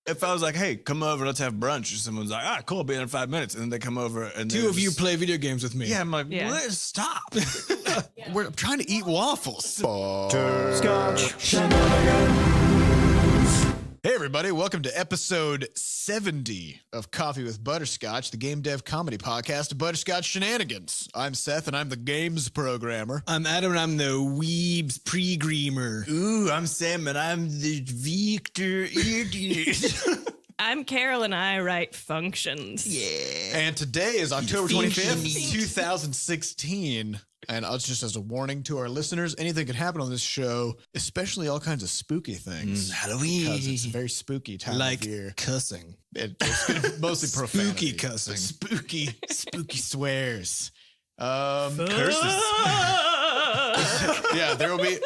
if I was like, hey, come over, let's have brunch, or someone's like, cool, I'll be in 5 minutes. And then they come over and Two of you play video games with me. Yeah, I'm like, what? Stop. I'm trying to eat waffles. Butterscotch Hey, everybody. Welcome to episode 70 of Coffee with Butterscotch, the game dev comedy podcast of Butterscotch Shenanigans. I'm Seth, and I'm the games programmer. I'm Adam, and I'm the Weebs pre-greamer. Ooh, I'm Sam, and I'm the Victor Idiot. I'm Carol, and I write functions. Yeah. And today is October 25th, 2016. And just as a warning to our listeners, anything could happen on this show, especially all kinds of spooky things. Halloween. Because it's a very spooky time of year. Cussing. It's mostly profanity. Spooky cussing. Spooky swears. Curses. Yeah, there'll be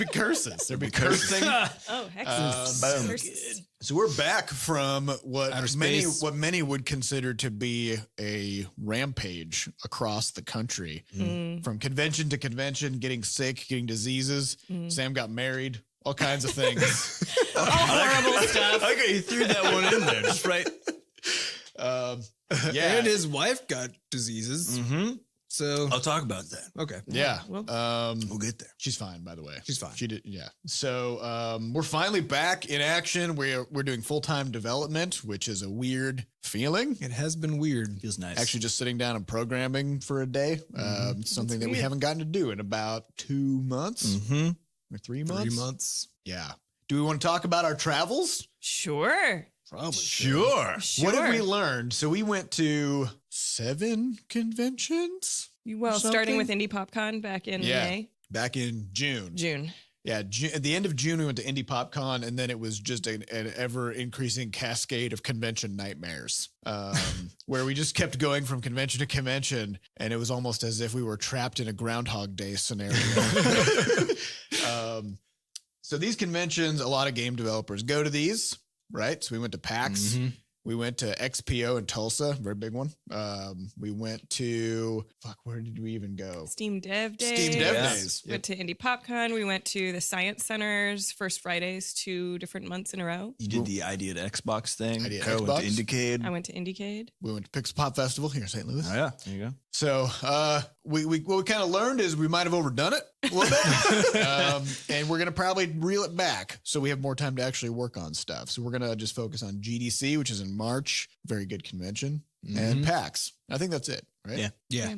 curses. There'll be cursing. Oh, heck. Curses. So we're back from what Outer many space. would consider to be a rampage across the country. From convention to convention, getting sick, getting diseases. Sam got married, all kinds of things. All horrible stuff. I got you threw that one in there, just right. Yeah. And his wife got diseases. Mm-hmm. So, I'll talk about that. okay. Yeah. Well- We'll get there. She's fine, by the way. She's fine. She did, yeah. So we're finally back in action. We're doing full-time development, which is a weird feeling. It has been weird. Feels nice. Actually, just sitting down and programming for a day. Something that we haven't gotten to do in about 2 months or 3 months. 3 months. Yeah. Do we want to talk about our travels? Sure. Probably. sure. What have we learned? So we went to 7 conventions. Well, starting with Indie PopCon back in May. Back in June. June. Yeah, at the end of June, we went to Indie PopCon, and then it was just an ever-increasing cascade of convention nightmares, where we just kept going from convention to convention, and it was almost as if we were trapped in a Groundhog Day scenario. So these conventions, a lot of game developers go to these, right? So we went to PAX. We went to XPO in Tulsa, very big one. We went to, where did we even go? Steam Dev Days. Steam Dev Days. Went to Indie PopCon. We went to the Science Center's First Fridays 2 different months in a row. You did the Idea at Xbox thing. Idea at Carol went to Xbox. Indiecade. I went to Indiecade. We went to Pixel Pop Festival here in St. Louis. Oh, yeah. There you go. So what we kind of learned is we might have overdone it a little bit, and we're gonna probably reel it back so we have more time to actually work on stuff. So we're gonna just focus on GDC, which is in March, very good convention, and PAX. I think that's it, right? Yeah. Yeah.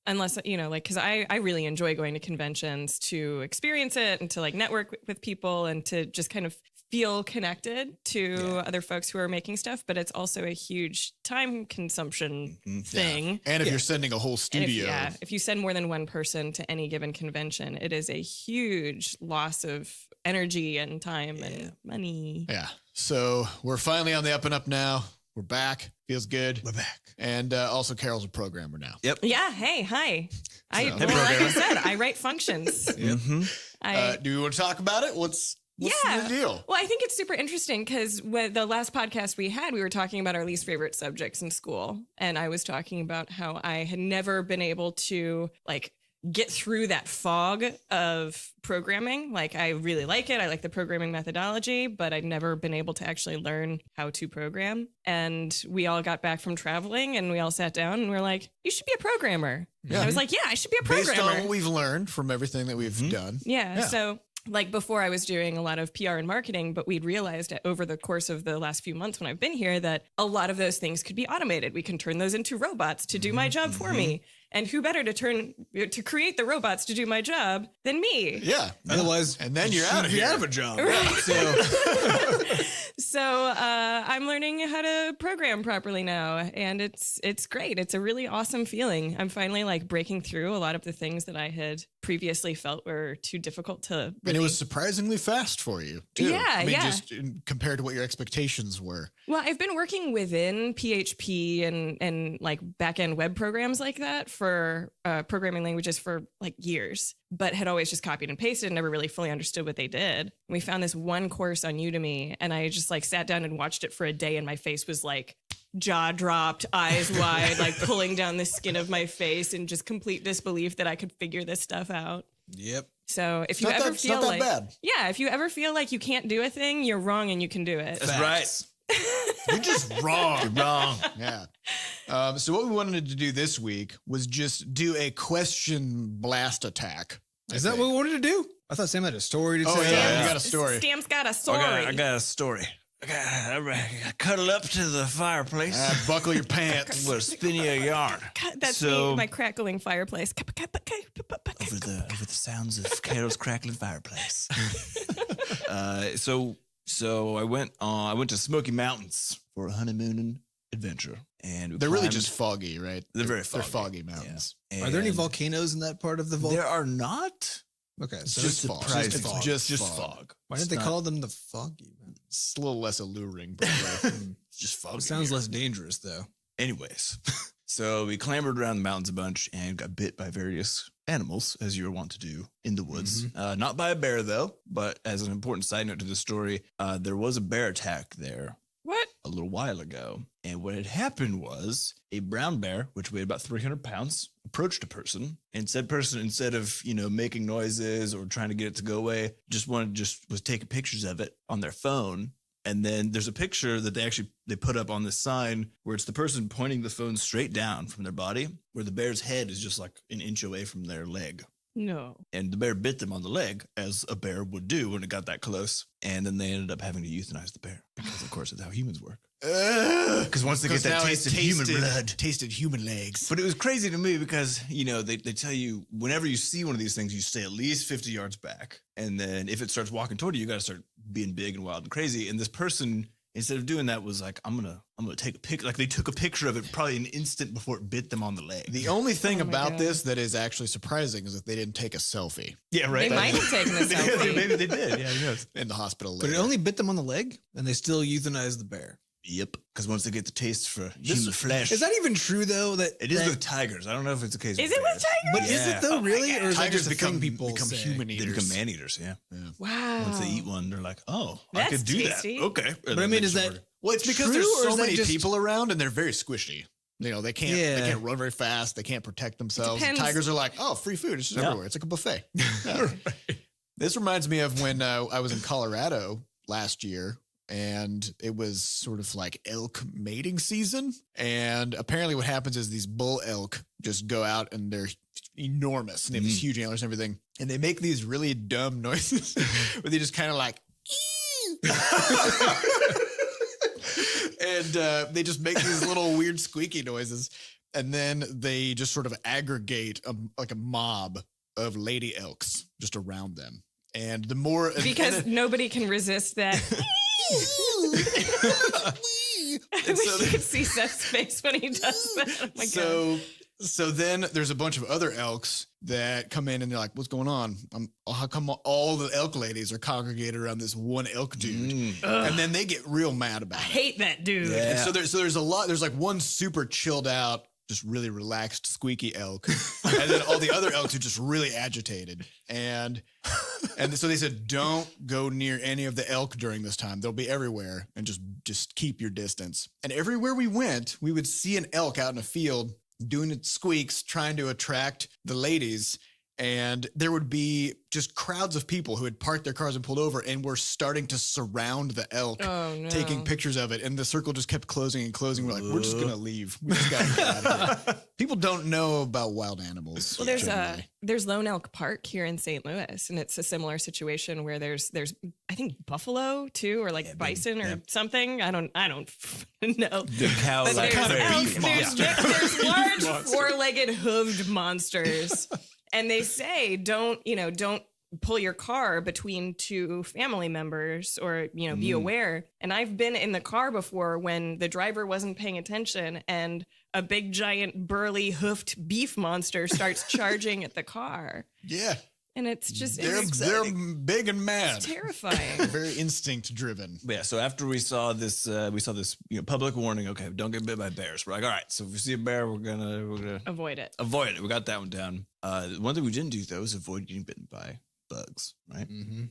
Unless, because I really enjoy going to conventions to experience it and to like network with people and to just kind of feel connected to other folks who are making stuff. But it's also a huge time consumption thing. And if you're sending a whole And studio, if you send more than one person to any given convention, it is a huge loss of energy and time and money. yeah. So we're finally on the up and up now. We're back. Feels good. We're back. And also, Carol's a programmer now. Yep. Yeah. Hey, hi. Like I said, I write functions. Do you want to talk about it? What's the deal? Well, I think it's super interesting because the last podcast we had, we were talking about our least favorite subjects in school. And I was talking about how I had never been able to get through that fog of programming. Like, I really like it. I like the programming methodology, but I'd never been able to actually learn how to program. And we all got back from traveling and we all sat down and we're like, you should be a programmer. Yeah. And I was like, yeah, I should be a programmer. Based on what we've learned from everything that we've done. Yeah. So before I was doing a lot of PR and marketing, but we'd realized that over the course of the last few months when I've been here that a lot of those things could be automated. We can turn those into robots to do my job for me. And who better to create the robots to do my job than me? Yeah. Otherwise, And then you're out of here. Out of a job. So I'm learning how to program properly now, and it's great. It's a really awesome feeling. I'm finally breaking through a lot of the things that I had previously felt were too difficult to really... And it was surprisingly fast for you, too. Yeah, just compared to what your expectations were. Well, I've been working within PHP and back-end web programs like that for programming languages for years, but had always just copied and pasted and never really fully understood what they did. We found this one course on Udemy and I just sat down and watched it for a day and my face was jaw dropped, eyes wide, pulling down the skin of my face in just complete disbelief that I could figure this stuff out. Yep. So if you ever feel not that bad. yeah, if you ever feel like you can't do a thing, you're wrong and you can do it. That's right. You're just wrong. You're wrong. Yeah. So what we wanted to do this week was just do a question blast attack. Is that what we wanted to do? I thought Sam had a story to tell. Yeah, you got a story. Stam's got a story. I got a story. I cuddle up to the fireplace. Buckle your pants. We'll spin you a yarn. That's So- me, my crackling fireplace. Over the sounds of Carol's crackling fireplace. So I went to Smoky Mountains for a honeymooning adventure, and we They're really climbed- just foggy, right? They're very They're foggy. foggy mountains. Yeah. Are there any And volcanoes in that part of the There are not. Okay, It's so just it's fog. surprising. It's Fog. just Just fog. fog. why It's didn't they not- call them the foggy mountains? It's a little less alluring, but It's just fog. It sounds less dangerous though. Anyways, so we clambered around the mountains a bunch and got bit by various animals, as you're wont to do in the woods. Not by a bear, though, but as an important side note to the story, there was a bear attack there What? a little while ago. And what had happened was a brown bear, which weighed about 300 pounds, approached a person, and said person, instead of, making noises or trying to get it to go away, was taking pictures of it on their phone. And then there's a picture that they put up on this sign where it's the person pointing the phone straight down from their body, where the bear's head is just like an inch away from their leg. No. And the bear bit them on the leg, as a bear would do when it got that close. And then they ended up having to euthanize the bear because, of course, it's how humans work. Because once they get that taste of human blood. tasted human legs. But it was crazy to me because, they tell you whenever you see one of these things, you stay at least 50 yards back. And then if it starts walking toward you, you got to start being big and wild and crazy. And this person, instead of doing that, was like, I'm going to take a picture. Like they took a picture of it probably an instant before it bit them on the leg. The only thing Oh my about God. this that is actually surprising is that they didn't take a selfie Yeah, right. They might have taken a selfie. Maybe they did. Yeah, who knows? in the hospital. But it later. only bit them on the leg, and they still euthanized the bear. Yep. Because once they get the taste for human flesh. Is that even true though? That It is that, with tigers. I don't know if it's the case. Is it with bears. tigers? But is it though? Really, or is that Tigers just a thing people become say? human They eaters. become man eaters. Yeah. Wow. Once they eat one, they're like, oh, I That's could do tasty. that. Okay. But I mean, is that Well, it's because true, there's or so is that many just- people around and they're very squishy. They can't Yeah. they can't run very fast. They can't protect themselves. And Depends. tigers are like, oh, free food. It's just Yeah. everywhere. It's like a buffet. Yeah. This reminds me of when I was in Colorado last year. And it was sort of like elk mating season. And apparently what happens is these bull elk just go out and they're enormous. And they have these huge antlers and everything. And they make these really dumb noises where they just kind of like, and they just make these little weird squeaky noises. And then they just sort of aggregate like a mob of lady elks just around them. And the more... Because nobody can resist that. I wish you could see Seth's face when he does that. Oh my God. So then there's a bunch of other elks that come in and they're like, what's going on? How come all the elk ladies are congregated around this one elk dude? And then they get real mad about I it. hate that dude. Yeah. And so there's a lot, there's like one super chilled out, just really relaxed, squeaky elk. And then all the other elks are just really agitated. And so they said, don't go near any of the elk during this time. They'll be everywhere, and just keep your distance. And everywhere we went, we would see an elk out in a field doing its squeaks, trying to attract the ladies. And there would be just crowds of people who had parked their cars and pulled over and were starting to surround the elk, Oh, no. taking pictures of it. And the circle just kept closing and closing. We're like, we're just going to leave. We just got to get out of here. People don't know about wild animals. Well, generally. there's Lone Elk Park here in St. Louis, and it's a similar situation where there's I think buffalo too, or like bison or something. I don't know. The cow But like there's fairy. elk, there's large Monster. four-legged hooved monsters, and they say don't pull your car between two family members, or be aware. And I've been in the car before when the driver wasn't paying attention and a big giant burly hoofed beef monster starts charging at the car, Yeah. and it's just They're big and mad. terrifying. Very instinct driven. Yeah, so after we saw this public warning. Okay, don't get bit by bears. We're like, all right. So if we see a bear, we're gonna Avoid it. avoid it. We got that one down. One thing we didn't do though is avoid getting bitten by bugs. Right? Mm-hmm.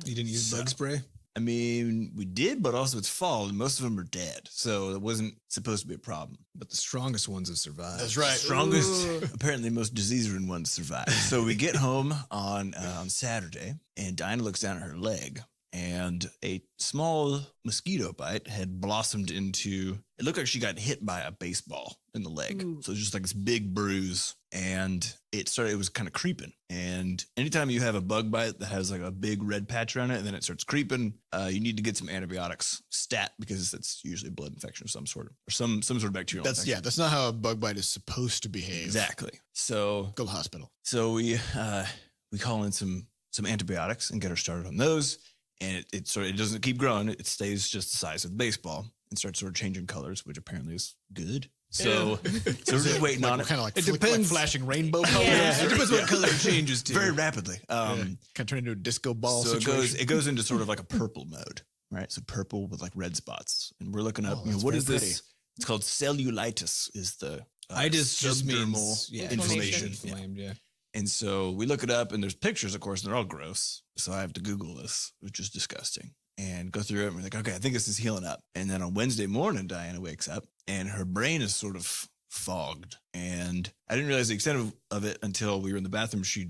You didn't use bug spray? I mean, we did, but also it's fall and most of them are dead, so it wasn't supposed to be a problem. But the strongest ones have survived. That's right. Strongest, Ooh. apparently most disease-ridden ones survive. So we get home on Saturday, and Dinah looks down at her leg, and a small mosquito bite had blossomed into, it looked like she got hit by a baseball in the leg. Ooh. So it was just like this big bruise, and it was kind of creeping. And anytime you have a bug bite that has like a big red patch around it and then it starts creeping, you need to get some antibiotics stat, because it's usually a blood infection of some sort, or some sort of bacterial infection. That's not how a bug bite is supposed to behave. Exactly. So Go to the hospital. So we call in some antibiotics and get her started on those, and it doesn't keep growing. It stays just the size of the baseball and starts sort of changing colors, which apparently is good. So, so we're just waiting on it. Kind of like, It like depends. flashing rainbow colors. Yeah. It depends what color it changes to. Very rapidly. Kind of turn into a disco ball So situation. it goes into sort of like a purple mode, right? So purple with like red spots, and we're looking up. Oh, that's what very is this? pretty. It's called cellulitis. Is the Itis just subdermal means inflammation. Inflamed, yeah. And so we look it up, and there's pictures, of course, and they're all gross. So I have to Google this, which is disgusting, and go through it. And we're like, okay, I think this is healing up. And then on Wednesday morning, Diana wakes up, and her brain is sort of fogged. And I didn't realize the extent of it until we were in the bathroom. She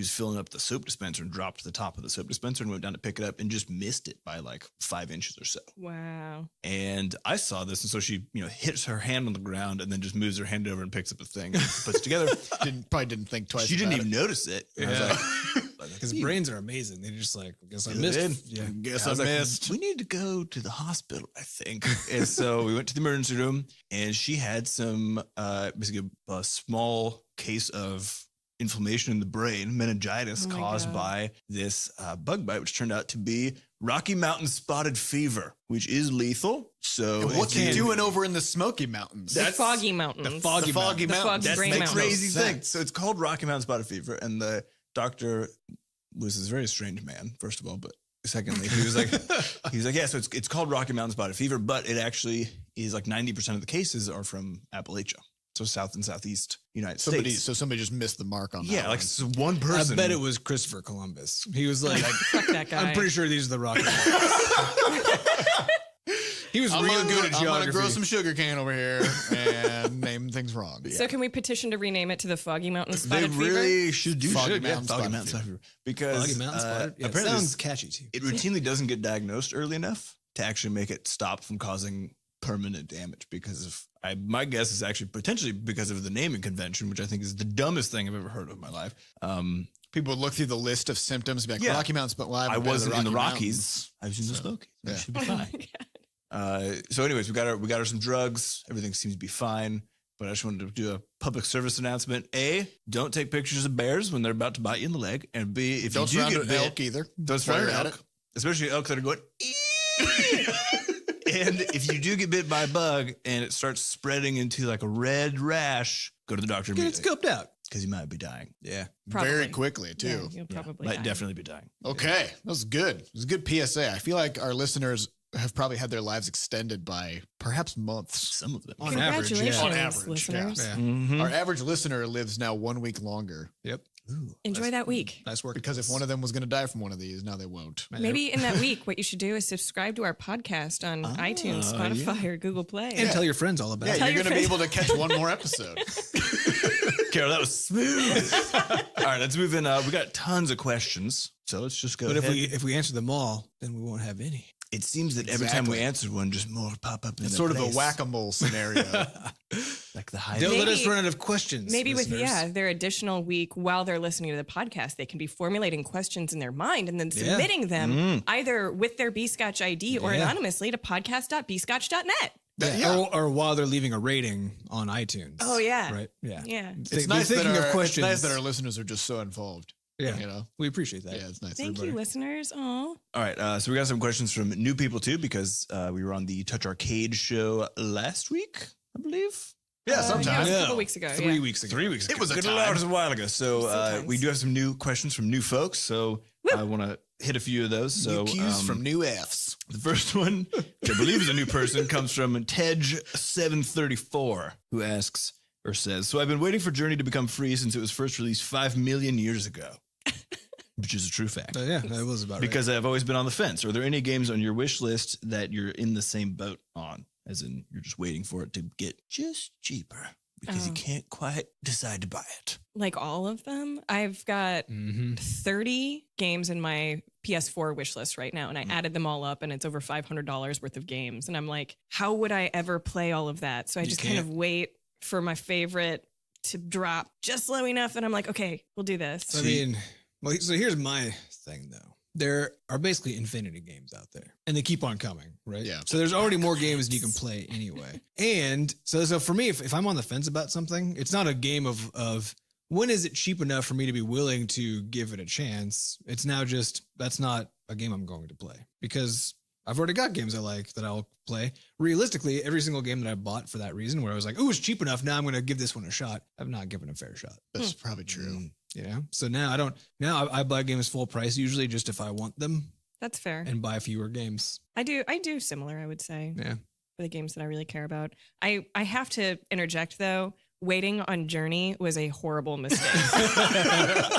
was filling up the soap dispenser and dropped the top of the soap dispenser and went down to pick it up and just missed it by like 5 inches or so. Wow. And I saw this. And so she, hits her hand on the ground and then just moves her hand over and picks up the thing and puts it together. Probably didn't think twice. She didn't about even it. notice it. And I was like, Because brains are amazing. They're just like, I guess I Fill missed. it in. Yeah. Guess I I was like, missed. we need to go to the hospital, I think. And so we went to the emergency room, and she had some, basically a small case of inflammation in the brain, meningitis, Oh my caused God. by this bug bite, which turned out to be Rocky Mountain spotted fever, which is lethal. So And what's if he you- doing over in the Smoky Mountains? The Foggy Mountains. The Foggy The Mountains. Foggy That's Brain the Mountains. crazy thing. sense. So it's called Rocky Mountain spotted fever, and the doctor was this very strange man, first of all, but secondly, he was like, yeah, so it's called Rocky Mountain spotted fever, but it actually is like 90% of the cases are from Appalachia, so South and Southeast United States. So somebody just missed the mark on that. Yeah, like one. so one person. I bet it was Christopher Columbus. He was like, Fuck that guy. I'm pretty sure these are the Rocky Mountains. He was I'm real gonna, good at I'm gonna geography. grow some sugar cane over here and name things wrong. So can we petition to rename it to the Foggy Mountain they Spotted Fever? really should do Foggy should, yeah, Mountain Foggy spotted Mountain fever. spotted fever, because Foggy Mountain spotted. Yeah, it apparently sounds catchy too. it routinely doesn't get diagnosed early enough to actually make it stop from causing permanent damage, because of my guess is actually potentially because of the naming convention, which I think is the dumbest thing I've ever heard of in my life. People would look through the list of symptoms and be like, Yeah. Rocky Mountains, but well, I wasn't in the Mountains. Rockies. I was in the Smokies. yeah. It should be Oh my fine. God. So anyways, we got her some drugs. Everything seems to be fine. But I just wanted to do a public service announcement. A, don't take pictures of bears when they're about to bite you in the leg. And B, if Don't you do surround get an bit, elk either. don't surround Fire an at elk, especially elk that are going. And if you do get bit by a bug and it starts spreading into like a red rash, go to the doctor Get it immediately, scoped out. because you might be dying. Yeah. Probably. Very quickly, too. Yeah, you'll Yeah, probably might die. definitely be dying. Okay. That was good. It was a good PSA. I feel like our listeners have probably had their lives extended by perhaps months. Some of them. On average, yeah. Congratulations, On average, listeners. Yeah. Mhm. Our average listener lives now 1 week longer Yep. Ooh. Enjoy that week. Nice work. because if one of them was going to die from one of these, now they won't. Maybe in that week, what you should do is subscribe to our podcast on iTunes, Spotify, or Google Play. and tell your friends all about Yeah, it. Tell you're your going to be friends. able to catch one more episode. Carol, that was smooth. All right, let's move in. We got tons of questions, so let's just go. But ahead. if we answer them all, then we won't have any. It seems that every time we Exactly. answer one, just more pop up in It's their sort of a place. whack-a-mole scenario. like the high. Don't let us Maybe- run out of questions. Maybe with listeners. their additional week while they're listening to the podcast, they can be formulating questions in their mind and then submitting them either with their Bscotch ID or Yeah. anonymously to podcast.bscotch.net. Yeah. Or while they're leaving a rating on iTunes. Oh, yeah. Right. Yeah. Yeah. It's nice that thinking of it's questions. nice that our listeners are just so involved. Yeah. You know? We appreciate that. Yeah, it's nice. Thank you, listeners. Oh, All right, so we got some questions from new people too, because we were on the Touch Arcade show last week, I believe. Yeah, yeah, it sometimes. was a No. couple weeks ago. 3 yeah. weeks ago. 3 weeks ago. It was a Good time. Lord, it was a while ago. So Sometimes. we do have some new questions from new folks. So I want to hit a few of those. So New cues from new Fs. the first one, which I believe is a new person, comes from Tej734, who asks or says, "So I've been waiting for Journey to become free since it was first released 5 million years ago," which is a true fact. Yeah, that was about Because I've always been on the fence. Are there any games on your wish list that you're in the same boat on? As in, you're just waiting for it to get just cheaper. because you can't quite decide to buy it. Like all of them. I've got 30 games in my PS4 wish list right now, and I added them all up, and it's over $500 worth of games. And I'm like, how would I ever play all of that? So I just kind of wait for my favorite to drop just low enough, and I'm like, okay, we'll do this. So, I mean, well, so here's my thing though. There are basically infinity games out there, and they keep on coming, right? Yeah. So there's already more games than you can play anyway. And so for me, if I'm on the fence about something, it's not a game of when is it cheap enough for me to be willing to give it a chance. It's now just, that's not a game I'm going to play because I've already got games I like that I'll play. Realistically, every single game that I bought for that reason, where I was like, "Ooh, it's cheap enough. Now I'm going to give this one a shot." I've not given a fair shot. That's probably true. You know, so now I buy games full price usually just if I want them That's fair. and buy fewer games. I do similar, I would say, Yeah. for the games that I really care about. I have to interject though. Waiting on Journey was a horrible mistake.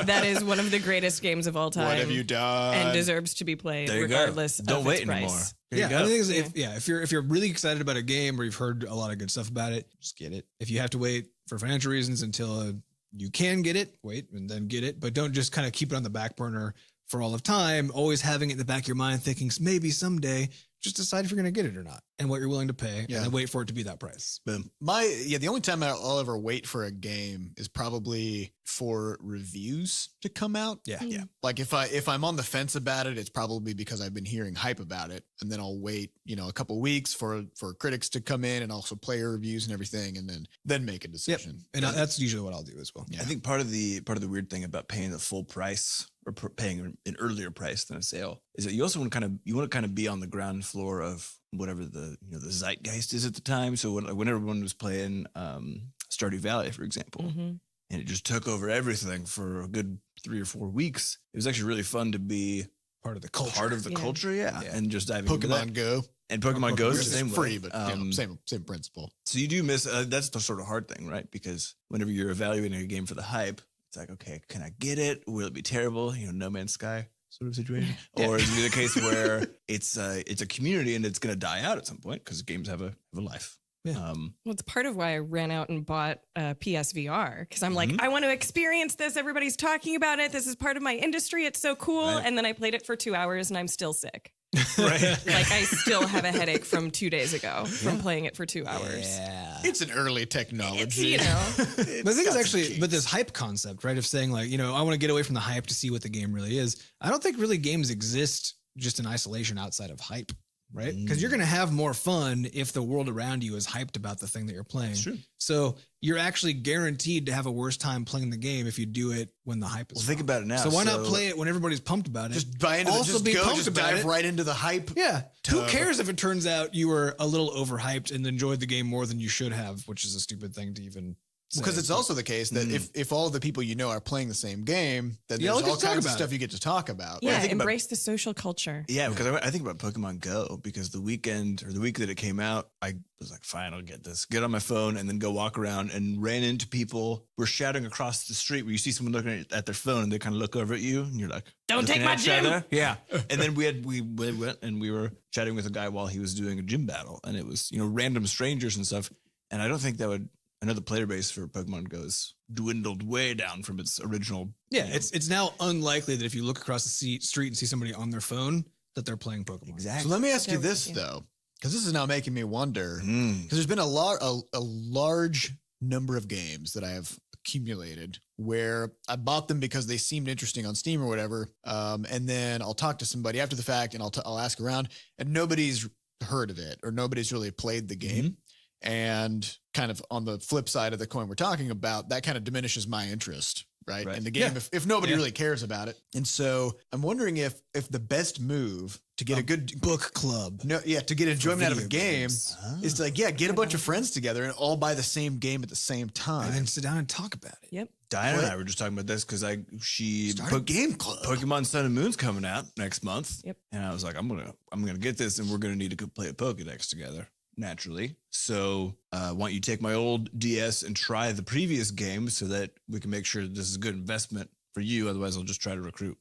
That is one of the greatest games of all time. What have you done? And deserves to be played There you go. regardless Don't of wait its price. anymore. There Yeah, you go. the thing is, if you're really excited about a game or you've heard a lot of good stuff about it, just get it. If you have to wait for financial reasons until you can get it, wait and then get it, but don't just kind of keep it on the back burner for all of time, always having it in the back of your mind, thinking maybe someday. Just decide if you're going to get it or not and what you're willing to pay and then wait for it to be that price. Boom. The only time I'll ever wait for a game is probably for reviews to come out. Yeah. Yeah. Like if I'm on the fence about it, it's probably because I've been hearing hype about it, and then I'll wait, a couple weeks for critics to come in and also player reviews and everything, and then make a decision. And that's usually what I'll do as well. Yeah. I think part of the weird thing about paying the full price or paying an earlier price than a sale is that you also want to kind of be on the ground floor of whatever the the zeitgeist is at the time. So when everyone was playing Stardew Valley, for example, and it just took over everything for a good 3 or 4 weeks, it was actually really fun to be Part of the culture. culture, and just diving into that. Pokemon Go. And Pokemon Go is Which the same is free, way. but same principle. So you do miss, that's the sort of hard thing, right? Because whenever you're evaluating a game for the hype, it's like, okay, can I get it? Will it be terrible? No Man's Sky sort of situation. Or is it the case where it's a community and it's going to die out at some point because games have a life. Yeah. Well, it's part of why I ran out and bought PSVR because I'm like, I want to experience this. Everybody's talking about it. This is part of my industry. It's so cool. Right. And then I played it for 2 hours and I'm still sick. Right. Like I still have a headache from 2 days ago from playing it for 2 hours. Yeah. It's an early technology. The thing is actually, but this hype concept, right, of saying like, I want to get away from the hype to see what the game really is. I don't think really games exist just in isolation outside of hype, right? Because you're going to have more fun if the world around you is hyped about the thing that you're playing. True. So you're actually guaranteed to have a worse time playing the game if you do it when the hype is. Well, think about it now. So why not play it when everybody's pumped about it? Just buy into Also the, be just go, pumped just about dive it. right into the hype. Yeah. Who tub. cares if it turns out you were a little overhyped and enjoyed the game more than you should have, which is a stupid thing to even say. Because it's also the case that if all of the people are playing the same game, then Yeah, there's we can all talk kinds of about stuff it. you get to talk about. Yeah, think about- embrace the social culture. Yeah, because I think about Pokemon Go because the week that it came out, I was like, fine, I'll get this. Get on my phone and then go walk around and ran into people. We're shouting across the street where you see someone looking at their phone and they kind of look over at you and you're like, Don't looking take my at each gym. other. Yeah. And then we went and we were chatting with a guy while he was doing a gym battle. And it was, random strangers and stuff. And I don't think I know the player base for Pokemon Go has dwindled way down from its original. Yeah, it's now unlikely that if you look across the street and see somebody on their phone that they're playing Pokemon. Exactly. So let me ask you There- this yeah. though, because this is now making me wonder. Mm. Because there's been a large number of games that I have accumulated where I bought them because they seemed interesting on Steam or whatever, and then I'll talk to somebody after the fact and I'll ask around, and nobody's heard of it or nobody's really played the game. And kind of on the flip side of the coin we're talking about, that kind of diminishes my interest, right? Right. In the game, if nobody Yeah. really cares about it. And so I'm wondering if the best move to get a good Book club. to get enjoyment out of a video game games. is to get a bunch of friends together and all buy the same game at the same time. And then sit down and talk about it. Yep. Diana What? and I were just talking about this because she Start a game club. Pokemon Sun and Moon's coming out next month. Yep. And I was like, I'm gonna get this, and we're gonna need to go play a Pokedex together naturally. So, why don't you take my old DS and try the previous game so that we can make sure that this is a good investment for you. Otherwise, I'll just try to recruit,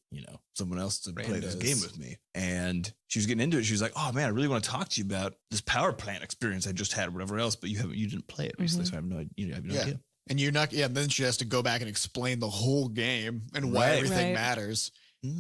someone else to play this Randos. game with me. And she was getting into it. She was like, oh man, I really want to talk to you about this power plant experience I just had, or whatever else, but you didn't play it recently. So I have no idea. And you're not, and then she has to go back and explain the whole game and why Right. everything Right. matters.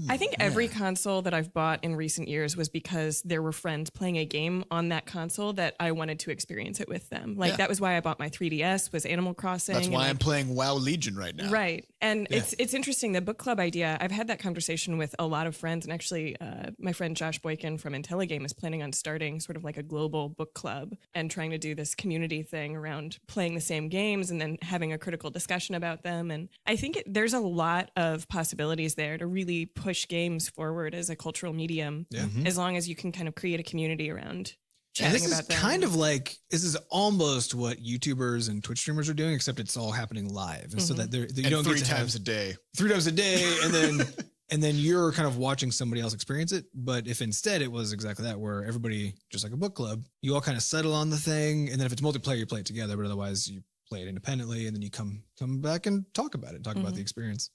I think every console that I've bought in recent years was because there were friends playing a game on that console that I wanted to experience it with them. Like that was why I bought my 3DS, was Animal Crossing. That's why and I'm playing WoW Legion right now. Right. And it's interesting. The book club idea, I've had that conversation with a lot of friends. And actually, my friend Josh Boykin from IntelliGame is planning on starting sort of like a global book club and trying to do this community thing around playing the same games and then having a critical discussion about them. And I think there's a lot of possibilities there to really push games forward as a cultural medium, as long as you can kind of create a community around And chatting this is about them. kind of like, this is almost what YouTubers and Twitch streamers are doing, except it's all happening live. And so that you And don't 3 get to times have a day. 3 times a day. And then you're kind of watching somebody else experience it. But if instead it was exactly that, where everybody, just like a book club, you all kind of settle on the thing. And then if it's multiplayer, you play it together, but otherwise you play it independently. And then you come back and talk about it, talk about the experience.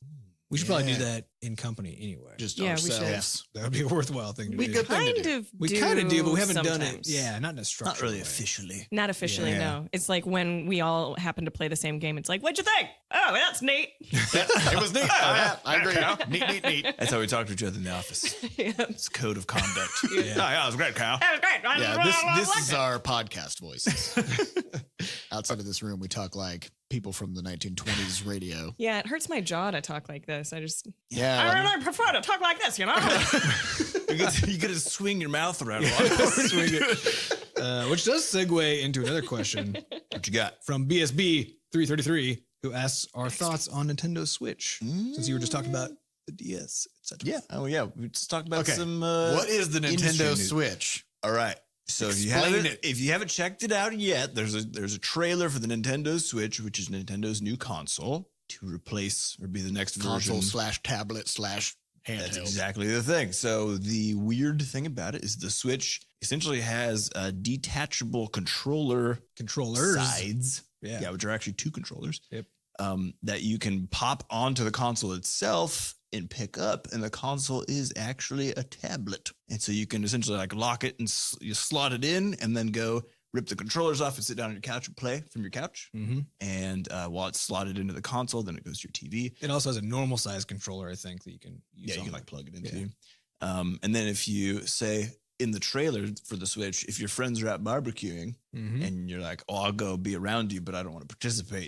We should probably do that in company anyway. Just Yeah, we should. ourselves. That would be a worthwhile thing to We do. good thing to kind do. of We kind of do, but we haven't done it. sometimes. Yeah, not in a structured Not really way. officially. Not officially, Yeah. no. It's like when we all happen to play the same game. It's like, what'd you think? Oh, that's neat. It was neat. I agree. Neat. That's how we talk to each other in the office. Yeah. It's code of conduct. Yeah, it was great, Kyle. That was great. Yeah, this is our podcast voices. Outside of this room, we talk like people from the 1920s radio. Yeah, it hurts my jaw to talk like this. I Yeah. really prefer to talk like this, you know? You get to swing your mouth around a lot. Swing it. Which does segue into another question What you got? from BSB 333, who asks our thoughts on Nintendo Switch. Since you were just talking about the DS, etc. Yeah. Oh, yeah. We just talked about Okay. some. What is the industry Nintendo news. Switch? All right. So Explain if you haven't checked it out yet, there's a trailer for the Nintendo Switch, which is Nintendo's new console to replace or be the next Console version. / tablet / handheld. That's exactly the thing. So the weird thing about it is the Switch essentially has a detachable controllers sides. Yeah. Which are actually 2 controllers. Yep. That you can pop onto the console itself and pick up, and the console is actually a tablet. And so you can essentially like lock it and you slot it in, and then go rip the controllers off and sit down on your couch and play from your couch. Mm-hmm. And while it's slotted into the console, then it goes to your TV. It also has a normal size controller, I think, that you can use. Yeah, you on can the- like plug it into. And then if you say in the trailer for the Switch, if your friends are out barbecuing Mhm. and you're like, oh, I'll go be around you, but I don't want to participate,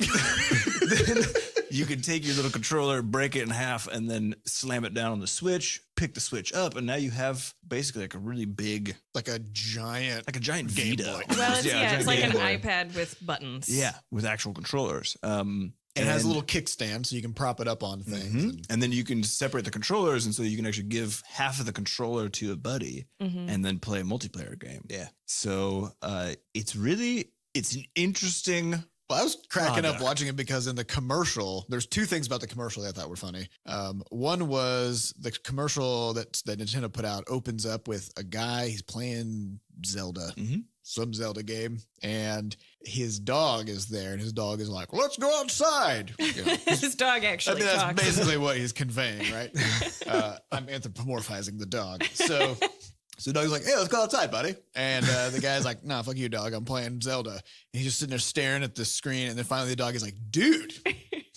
then you can take your little controller, break it in half, and then slam it down on the Switch, pick the Switch up, and now you have basically like a really big, Like a giant. like a giant Game Vita. Boy. Well, it's, Yeah, it's like an giant Game Boy. iPad with buttons. Yeah, with actual controllers. It has a little kickstand so you can prop it up on things. And then you can separate the controllers, and so you can actually give half of the controller to a buddy and then play a multiplayer game. Yeah. So it's an interesting. Well, I was cracking up Product. watching it because in the commercial, there's 2 things about the commercial that I thought were funny. One was the commercial that Nintendo put out opens up with a guy, he's playing Zelda, some Zelda game, and his dog is there, and his dog is like, let's go outside. You know, His dog I actually mean, that's talks. basically what he's conveying, right? I'm anthropomorphizing the dog. So the dog's like, hey, let's go outside, buddy. And the guy's like, nah, fuck you, dog. I'm playing Zelda. And he's just sitting there staring at the screen. And then finally the dog is like, dude,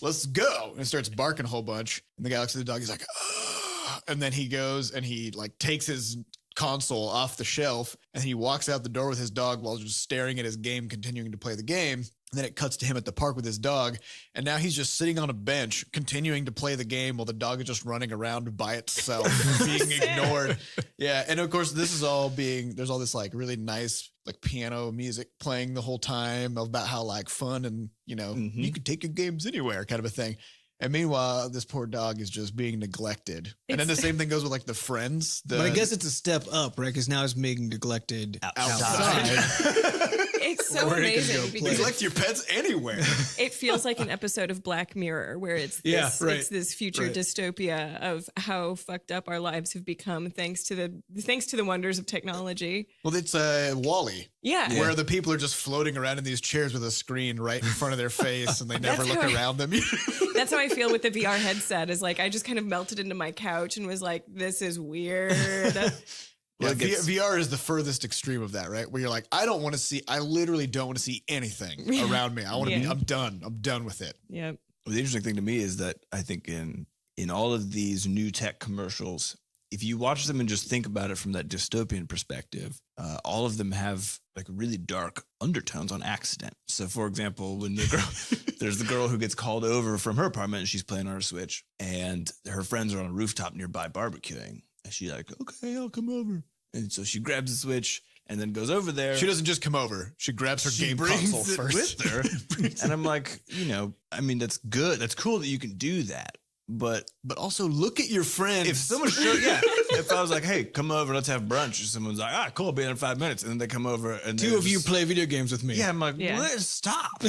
let's go. And starts barking a whole bunch. And the guy looks at the dog. He's like, oh. And then he goes and he like takes his console off the shelf. And he walks out the door with his dog while just staring at his game, continuing to play the game. And then it cuts to him at the park with his dog. And now he's just sitting on a bench, continuing to play the game while the dog is just running around by itself, being ignored. Yeah. And of course, this is all there's all this like really nice, like piano music playing the whole time about how like fun and, you know, you can take your games anywhere kind of a thing. And meanwhile, this poor dog is just being neglected. And then the same thing goes with like the friends. But I guess it's a step up, right? Because now it's being neglected outside. It's so Where it could amazing go play. because neglect your pets anywhere. it feels like an episode of Black Mirror where it's this future dystopia of how fucked up our lives have become thanks to the wonders of technology. Well, it's Wall-E. Yeah. Where the people are just floating around in these chairs with a screen right in front of their face and they never That's look how I- around them. That's how I feel with the VR headset is like I just kind of melted into my couch and was like, this is weird. Yeah, VR is the furthest extreme of that, right? Where you're like, I literally don't want to see anything around me. I want to be, I'm done with it. Yep. Well, the interesting thing to me is that I think in all of these new tech commercials, if you watch them and just think about it from that dystopian perspective, all of them have like really dark undertones on accident. So, for example, when there's the girl who gets called over from her apartment and she's playing on her Switch, and her friends are on a rooftop nearby barbecuing, and she's like, "Okay, I'll come over." And so she grabs the Switch and then goes over there. She doesn't just come over; she grabs her game console first with her. And I'm like, I mean, that's good. That's cool that you can do that. But also look at your friends. If someone if I was like, hey, come over, let's have brunch, or someone's like, cool, I'll be in 5 minutes, and then they come over and two of you play video games with me. Yeah, I'm like, let's stop.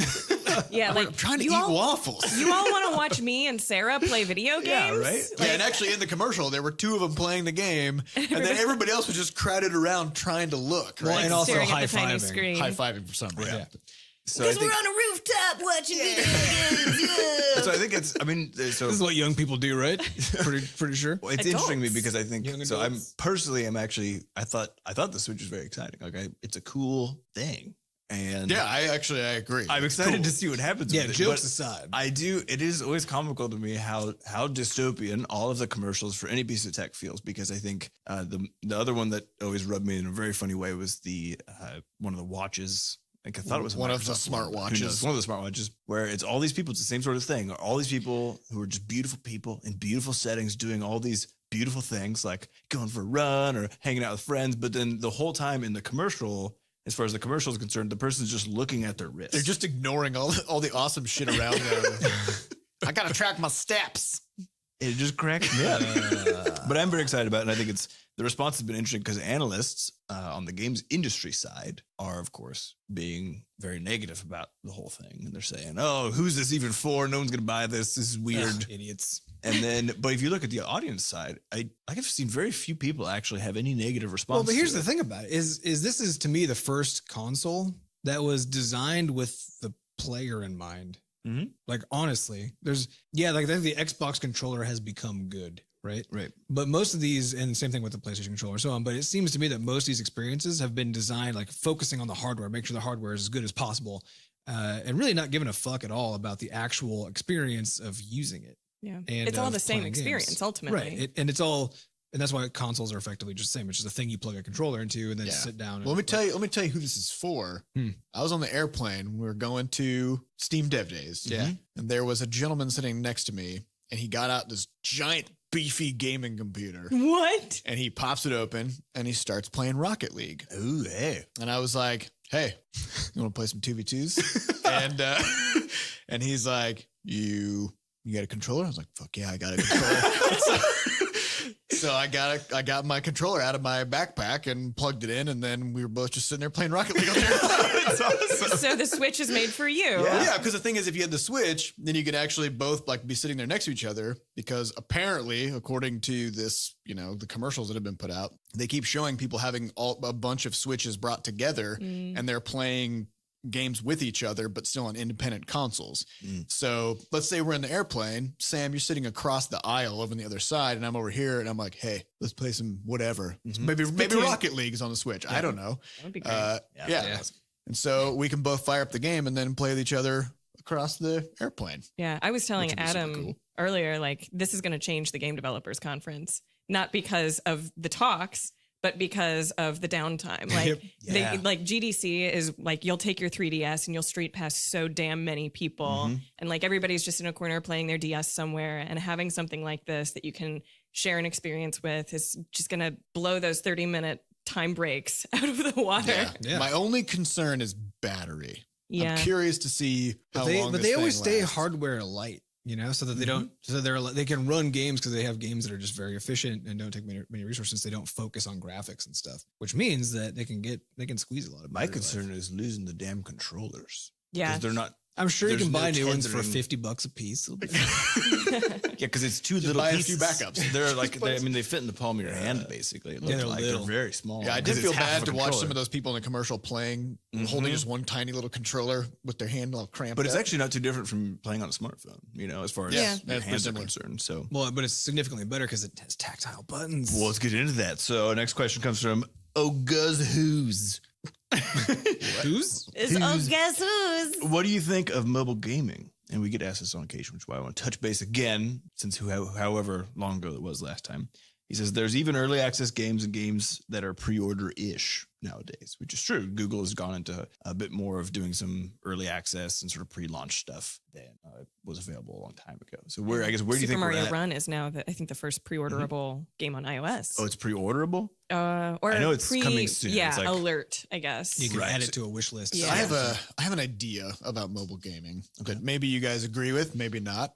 Yeah, like I'm trying to eat waffles. You all want to watch me and Sarah play video games? Yeah, right? Yeah, and actually in the commercial, there were two of them playing the game, and then everybody else was just crowded around trying to look, right? Well, and also staring at the tiny high-fiving. screen. High-fiving for some reason. Yeah. So Because we're on a rooftop watching video games. So I think it's, This is what young people do, right? pretty sure. Well, it's interesting to me Adults. because I think Young so. adults. I thought the Switch was very exciting. Okay, it's a cool thing, and Yeah, I agree. I'm excited to see what happens. Yeah, with it, jokes but aside. it is always comical to me how dystopian all of the commercials for any piece of tech feels, because I think the other one that always rubbed me in a very funny way was the one of the watches. Like I thought it was one of the Microsoft one, but smartwatches. who knows? One of the smartwatches where it's all these people. It's the same sort of thing. All these people who are just beautiful people in beautiful settings doing all these beautiful things, like going for a run or hanging out with friends. But then the whole time in the commercial, as far as the commercial is concerned, the person's just looking at their wrist. They're just ignoring all the awesome shit around them. I gotta track my steps. It just cracks me up. But I'm very excited about it. And I think the response has been interesting because analysts on the games industry side are, of course, being very negative about the whole thing. And they're saying, oh, who's this even for? No one's going to buy this. This is weird. Idiots. And then, but if you look at the audience side, I've seen very few people actually have any negative response. Well, but here's to the thing about it is this is to me the first console that was designed with the player in mind. Mhm. Like honestly, like I think the Xbox controller has become good, right? Right. But most of these, and same thing with the PlayStation controller, so on. But it seems to me that most of these experiences have been designed like focusing on the hardware, make sure the hardware is as good as possible, and really not giving a fuck at all about the actual experience of using it. Yeah. And It's all of the same playing experience, games. ultimately. Right? And that's why consoles are effectively just the same. It's just a thing you plug a controller into and then Yeah. sit down. And Well, let me tell you who this is for. I was on the airplane. We were going to Steam Dev Days. Yeah. And there was a gentleman sitting next to me, and he got out this giant, beefy gaming computer. What? And he pops it open and he starts playing Rocket League. Ooh, hey. And I was like, hey, you want to play some 2v2s? and he's like, you got a controller? I was like, fuck yeah, I got a controller. So I got my controller out of my backpack and plugged it in, and then we were both just sitting there playing Rocket League on there. It's awesome. So the Switch is made for you. Yeah, because the thing is, if you had the Switch, then you could actually both like be sitting there next to each other, because apparently, according to this, the commercials that have been put out, they keep showing people having a bunch of Switches brought together, and they're playing games with each other, but still on independent consoles. So let's say we're in the airplane. Sam, you're sitting across the aisle over on the other side, and I'm over here, and I'm like, hey, let's play some whatever. Maybe Rocket League is on the Switch. I don't know. That would be great. Yeah. And so we can both fire up the game and then play with each other across the airplane. Yeah, I was telling Which would be super Adam cool. earlier, like, this is going to change the Game Developers Conference, not because of the talks, but because of the downtime. Like, GDC is like, you'll take your 3DS and you'll street pass so damn many people. And like, everybody's just in a corner playing their DS somewhere, and having something like this that you can share an experience with is just going to blow those 30-minute time breaks out of the water. Yeah. My only concern is battery. Yeah. I'm curious to see how long But this they always thing stay lasts. hardware light, so that they don't, so they can run games because they have games that are just very efficient and don't take many resources. They don't focus on graphics and stuff, which means that they can squeeze a lot of. My battery concern life. is losing the damn controllers. Yeah. Because I'm sure you There's can buy no new ones for tendering. $50 a piece. It'll be Yeah, because it's two little buy a pieces. few backups. They're like, they fit in the palm of your hand, basically. It looks they're like little. they're very small. Yeah, I did 'cause feel it's half bad of a to watch controller. some of those people in the commercial playing, holding just one tiny little controller with their hand all cramped. But it's up. actually not too different from playing on a smartphone, as far as Yeah, your that's pretty hands are similar. concerned. So, well, but it's significantly better because it has tactile buttons. well, let's get into that. So, next question comes from Oguz Who's. Who's? Guess who's? What do you think of mobile gaming? And we get asked this on occasion, which is why I want to touch base again, since however long ago it was last time. He says there's even early access games and games that are pre-order-ish nowadays, which is true. Google has gone into a bit more of doing some early access and sort of pre-launch stuff than was available a long time ago. So where do you Super think Mario we're at? Run is now I think the first pre-orderable game on iOS. Oh, it's pre-orderable? Or I know it's coming soon. Yeah, It's like- alert, I guess. You can Right. add it to a wish list. Yeah. I have an idea about mobile gaming that maybe you guys agree with, maybe not.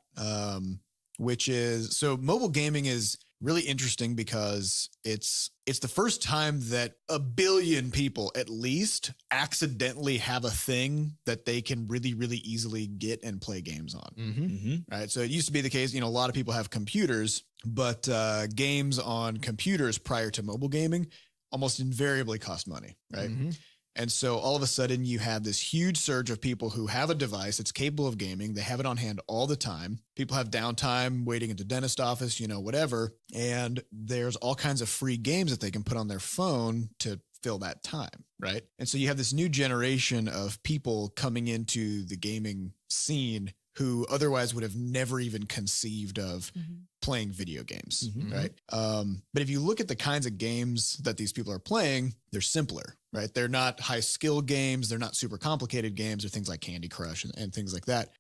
Which is, so mobile gaming is really interesting because it's the first time that a billion people at least accidentally have a thing that they can really, really easily get and play games on. Mm-hmm. Mm-hmm. Right. So it used to be the case, a lot of people have computers, but games on computers prior to mobile gaming almost invariably cost money. Right. Mm-hmm. And so all of a sudden you have this huge surge of people who have a device that's capable of gaming. They have it on hand all the time. People have downtime waiting at the dentist office, whatever. And there's all kinds of free games that they can put on their phone to fill that time. Right. And so you have this new generation of people coming into the gaming scene who otherwise would have never even conceived of playing video games, Mhm. right? But if you look at the kinds of games that these people are playing, they're simpler, right? They're not high skill games. They're not super complicated games. They're things like Candy Crush and things like that.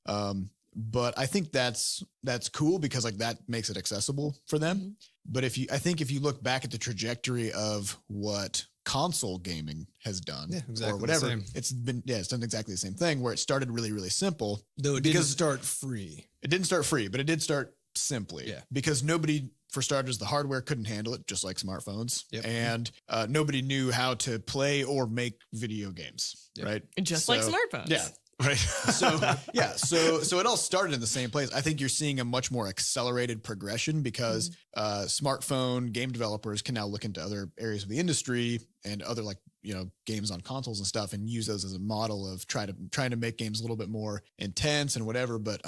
But I think that's cool because like that makes it accessible for them. But if you look back at the trajectory of what console gaming has done Yeah, exactly or the whatever, same. it's done exactly the same thing where it started really, really simple. Though it didn't start free. It didn't start free, but it did start simply. Yeah. Because nobody, for starters, the hardware couldn't handle it, just like smartphones. Yep. And nobody knew how to play or make video games, Yep. right? Just like smartphones. Yeah. Right. So it all started in the same place. I think you're seeing a much more accelerated progression because smartphone game developers can now look into other areas of the industry and other games on consoles and stuff and use those as a model of trying to make games a little bit more intense and whatever. But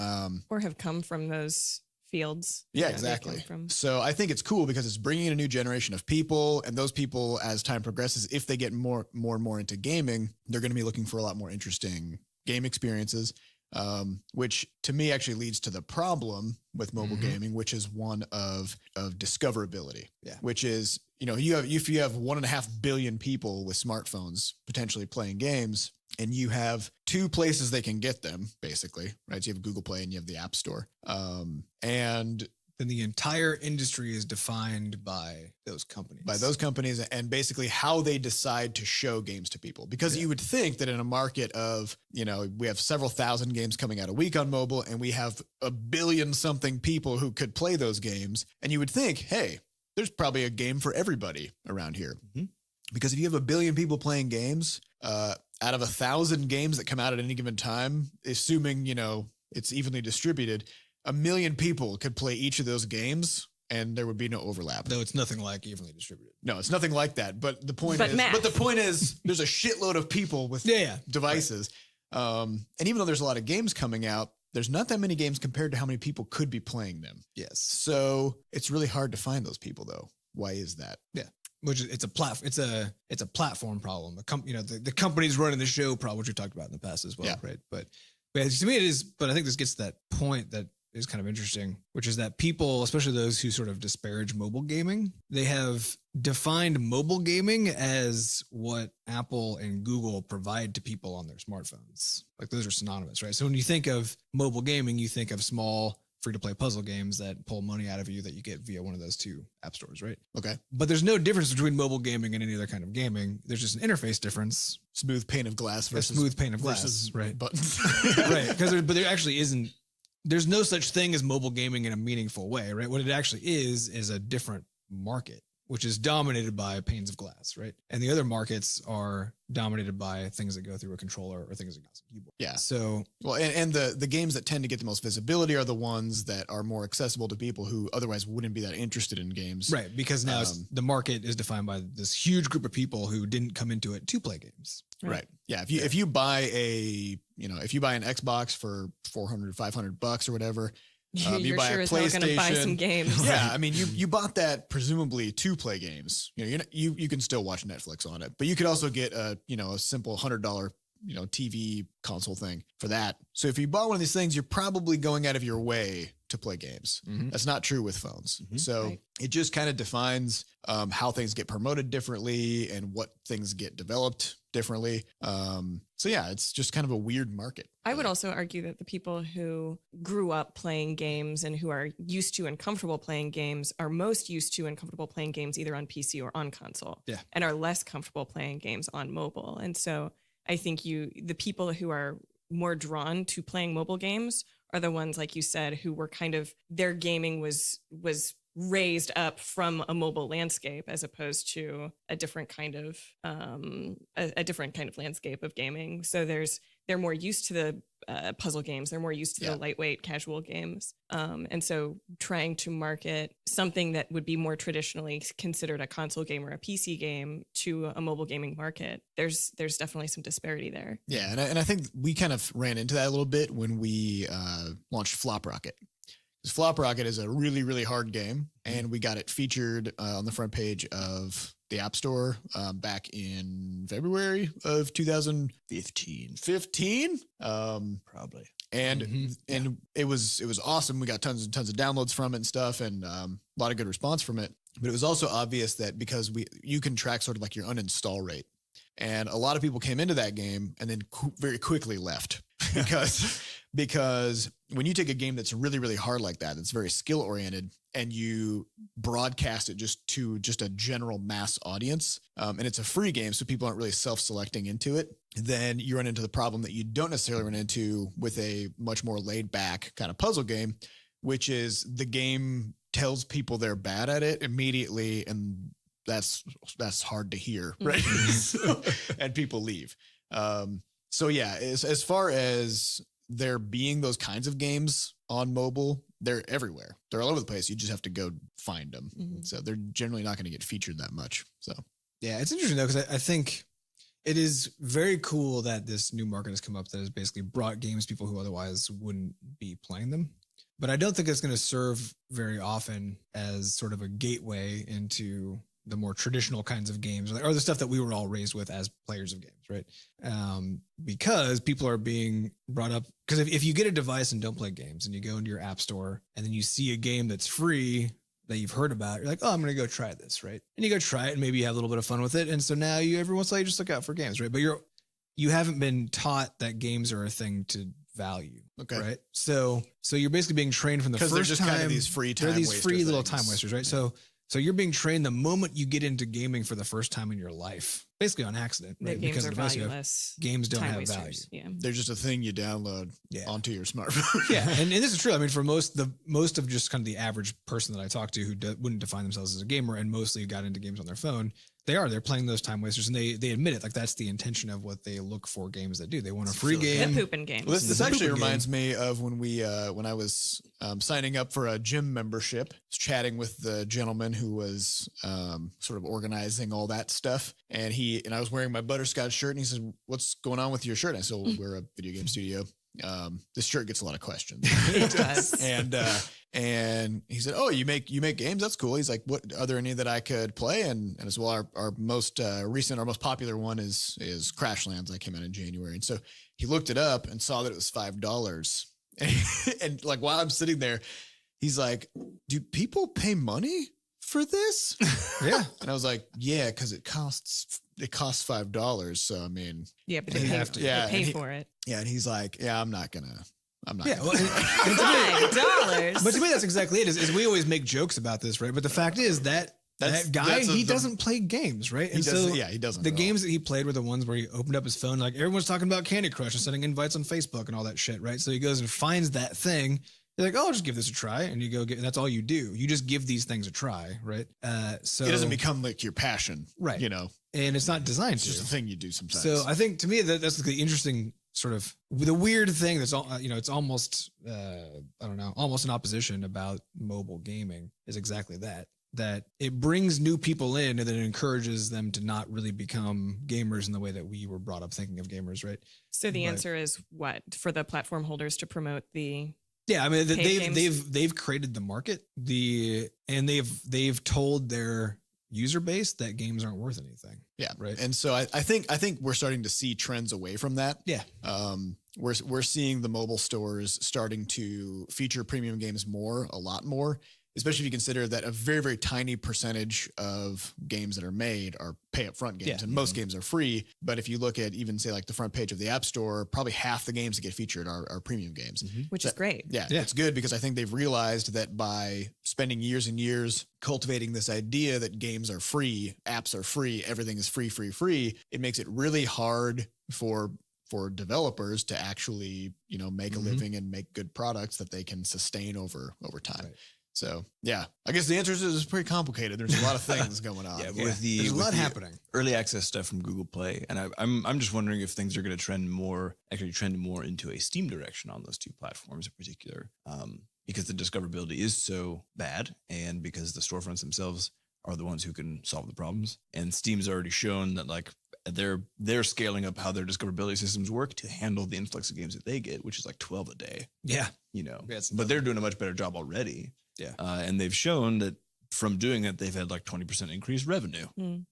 Or have come from those fields. yeah, they exactly. came from. So I think it's cool because it's bringing in a new generation of people, and those people, as time progresses, if they get more and more into gaming, they're going to be looking for a lot more interesting game experiences, which to me actually leads to the problem with mobile gaming, which is one of discoverability. Yeah. Which is, if you have 1.5 billion people with smartphones potentially playing games, and you have two places they can get them, basically, right? So you have Google Play and you have the App Store. And Then the entire industry is defined by those companies. And basically how they decide to show games to people. Because you would think that in a market of, we have several thousand games coming out a week on mobile and we have 1 billion something people who could play those games. And you would think, hey, there's probably a game for everybody around here. Because if you have 1 billion people playing games, out of 1,000 games that come out at any given time, assuming, it's evenly distributed, 1 million people could play each of those games and there would be no overlap. Though it's nothing like evenly distributed. No, it's nothing like that. But the point But is, math. there's a shitload of people with devices. And even though there's a lot of games coming out, there's not that many games compared to how many people could be playing them. Yes. So it's really hard to find those people though. Why is that? Yeah. Which is it's a platform problem. The companies running the show problem, which we talked about in the past as well, Yeah. right? But to me it is. But I think this gets to that point that is kind of interesting, which is that people, especially those who sort of disparage mobile gaming, they have defined mobile gaming as what Apple and Google provide to people on their smartphones. Like those are synonymous, right? So when you think of mobile gaming, you think of small free-to-play puzzle games that pull money out of you that you get via one of those two app stores, right? Okay. But there's no difference between mobile gaming and any other kind of gaming. There's just an interface difference. Smooth pane of glass versus Smooth pane of glass, versus right? buttons. Right. But there actually isn't. There's no such thing as mobile gaming in a meaningful way, right? What it actually is a different market which is dominated by panes of glass, right? And the other markets are dominated by things that go through a controller or things that go through a keyboard. Yeah. So, Well, and the games that tend to get the most visibility are the ones that are more accessible to people who otherwise wouldn't be that interested in games. right, because now the market is defined by this huge group of people who didn't come into it to play games. Right. Yeah. If you buy if you buy an Xbox for $400, $500 or whatever, you You're buy sure a as hell going to buy PlayStation. some games. Yeah, I mean, you bought that presumably to play games. You can still watch Netflix on it, but you could also get a simple $100 TV console thing for that. So if you bought one of these things, you're probably going out of your way to play games. Mhm. That's not true with phones. Mhm. So Right. it just kind of defines how things get promoted differently and what things get developed differently. So yeah, it's just kind of a weird market. I would also argue that the people who grew up playing games and who are used to and comfortable playing games are most used to and comfortable playing games either on PC or on console. Yeah. And are less comfortable playing games on mobile. And so I think the people who are more drawn to playing mobile games are the ones, like you said, who were kind of, their gaming was raised up from a mobile landscape as opposed to a different kind of a different kind of landscape of gaming. So they're more used to the puzzle games. They're more used to the lightweight casual games. And so trying to market something that would be more traditionally considered a console game or a PC game to a mobile gaming market, there's definitely some disparity there. Yeah, and I think we kind of ran into that a little bit when we launched Flop Rocket. Because Flop Rocket is a really, really hard game, and we got it featured on the front page of the App Store back in February of 2015. Probably. And it was awesome. We got tons and tons of downloads from it and stuff, and a lot of good response from it. But it was also obvious that because you can track sort of like your uninstall rate, and a lot of people came into that game and then very quickly left because when you take a game that's really, really hard like that, it's very skill oriented, and you broadcast it to a general mass audience, and it's a free game, so people aren't really self-selecting into it, then you run into the problem that you don't necessarily run into with a much more laid back kind of puzzle game, which is the game tells people they're bad at it immediately, and that's hard to hear, right? And people leave. So yeah, as far as there being those kinds of games on mobile, they're everywhere. They're all over the place. You just have to go find them. Mhm. So they're generally not going to get featured that much. So yeah, it's interesting though, because I think it is very cool that this new market has come up that has basically brought games people who otherwise wouldn't be playing them. But I don't think it's going to serve very often as sort of a gateway into the more traditional kinds of games or the stuff that we were all raised with as players of games, right? Because people are being brought up. Because if you get a device and don't play games and you go into your app store and then you see a game that's free that you've heard about, you're like, oh, I'm going to go try this, right? And you go try it and maybe you have a little bit of fun with it. And so now every once in a while you just look out for games, right? But you haven't been taught that games are a thing to value. Okay. Right. So you're basically being trained from the first they're just time. kind of these free time they're these waster free little things. time wasters, right? So you're being trained the moment you get into gaming for the first time in your life, basically on accident, The right? games Because are of the device you have. valueless. Games don't Time have value. wasters. Yeah. they're just a thing you download Yeah. onto your smartphone. Yeah, and this is true. I mean, for most of just kind of the average person that I talk to who wouldn't define themselves as a gamer and mostly got into games on their phone, they're playing those time wasters, and they admit it. Like that's the intention of what they look for games that do. They want a free silly. game. The pooping games. Well, this The actually pooping reminds me of when I was signing up for a gym membership, I was chatting with the gentleman who was sort of organizing all that stuff, and I was wearing my Butterscotch shirt, and he said, "What's going on with your shirt?" I said, well, "We're a video game studio. This shirt gets a lot of questions." It does. And he said, "Oh, you make games? That's cool." He's like, "What are there any that I could play?" And as well, our most recent, our most popular one is Crashlands. That came out in January, and so he looked it up and saw that it was $5. And like while I'm sitting there, he's like, "Do people pay money for this?" Yeah. And I was like, "Yeah, because it costs $5. So I mean, Yeah, but You they pay, have to. they Yeah, pay and he- for it. yeah." And he's like, "Yeah, I'm not gonna." Yeah. Well, and to me, $5. but to me, that's exactly it. Is we always make jokes about this, right? But the fact is that guy, he doesn't play games, right? And so he doesn't. the at all. games that he played were the ones where he opened up his phone, like everyone's talking about Candy Crush and sending invites on Facebook and all that shit, right? So he goes and finds that thing. You're like, oh, I'll just give this a try. And you go get, and that's all you do. You just give these things a try, right? So It doesn't become like your passion, right. You know, and it's not designed it's to. just a thing you do sometimes. So I think to me that's the interesting sort of the weird thing that's all it's almost I don't know, almost an opposition about mobile gaming is exactly that it brings new people in and then it encourages them to not really become gamers in the way that we were brought up thinking of gamers, right? So the But- answer is what for the platform holders to promote the Yeah, I mean Paid they've created the market, and they've told their user base that games aren't worth anything. yeah. Right. And so I think we're starting to see trends away from that. Yeah. We're seeing the mobile stores starting to feature premium games a lot more, especially if you consider that a very, very tiny percentage of games that are made are pay up front games, Yeah. and most games are free. But if you look at even say like the front page of the App Store, probably half the games that get featured are premium games. which is great. Yeah, Yeah. it's good because I think they've realized that by spending years and years cultivating this idea that games are free, apps are free, everything is free, it makes it really hard for developers to actually, make a Mhm. living and make good products that they can sustain over time. Right. So yeah, I guess the answer is it's pretty complicated. There's a lot of things going on. Yeah, Yeah, with the there's a with lot the happening. early access stuff from Google Play, and I'm just wondering if things are going to trend more into a Steam direction on those two platforms in particular, because the discoverability is so bad, and because the storefronts themselves are the ones who can solve the problems. And Steam's already shown that like they're scaling up how their discoverability systems work to handle the influx of games that they get, which is like 12 a day. Yeah. Yeah, it's but they're doing a much better job already. Yeah. And they've shown that from doing it, they've had like 20% increased revenue, Mm.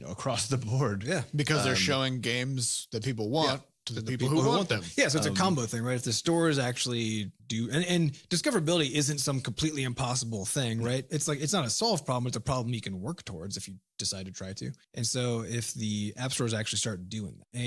across the board. Yeah. Because they're Um, showing games that people want to the people who want them. Yeah, so it's a Um, combo thing, right? If the stores actually do, and discoverability isn't some completely impossible thing, right? It's like, it's not a solved problem. It's a problem you can work towards if you decide to try to. And so if the app stores actually start doing that,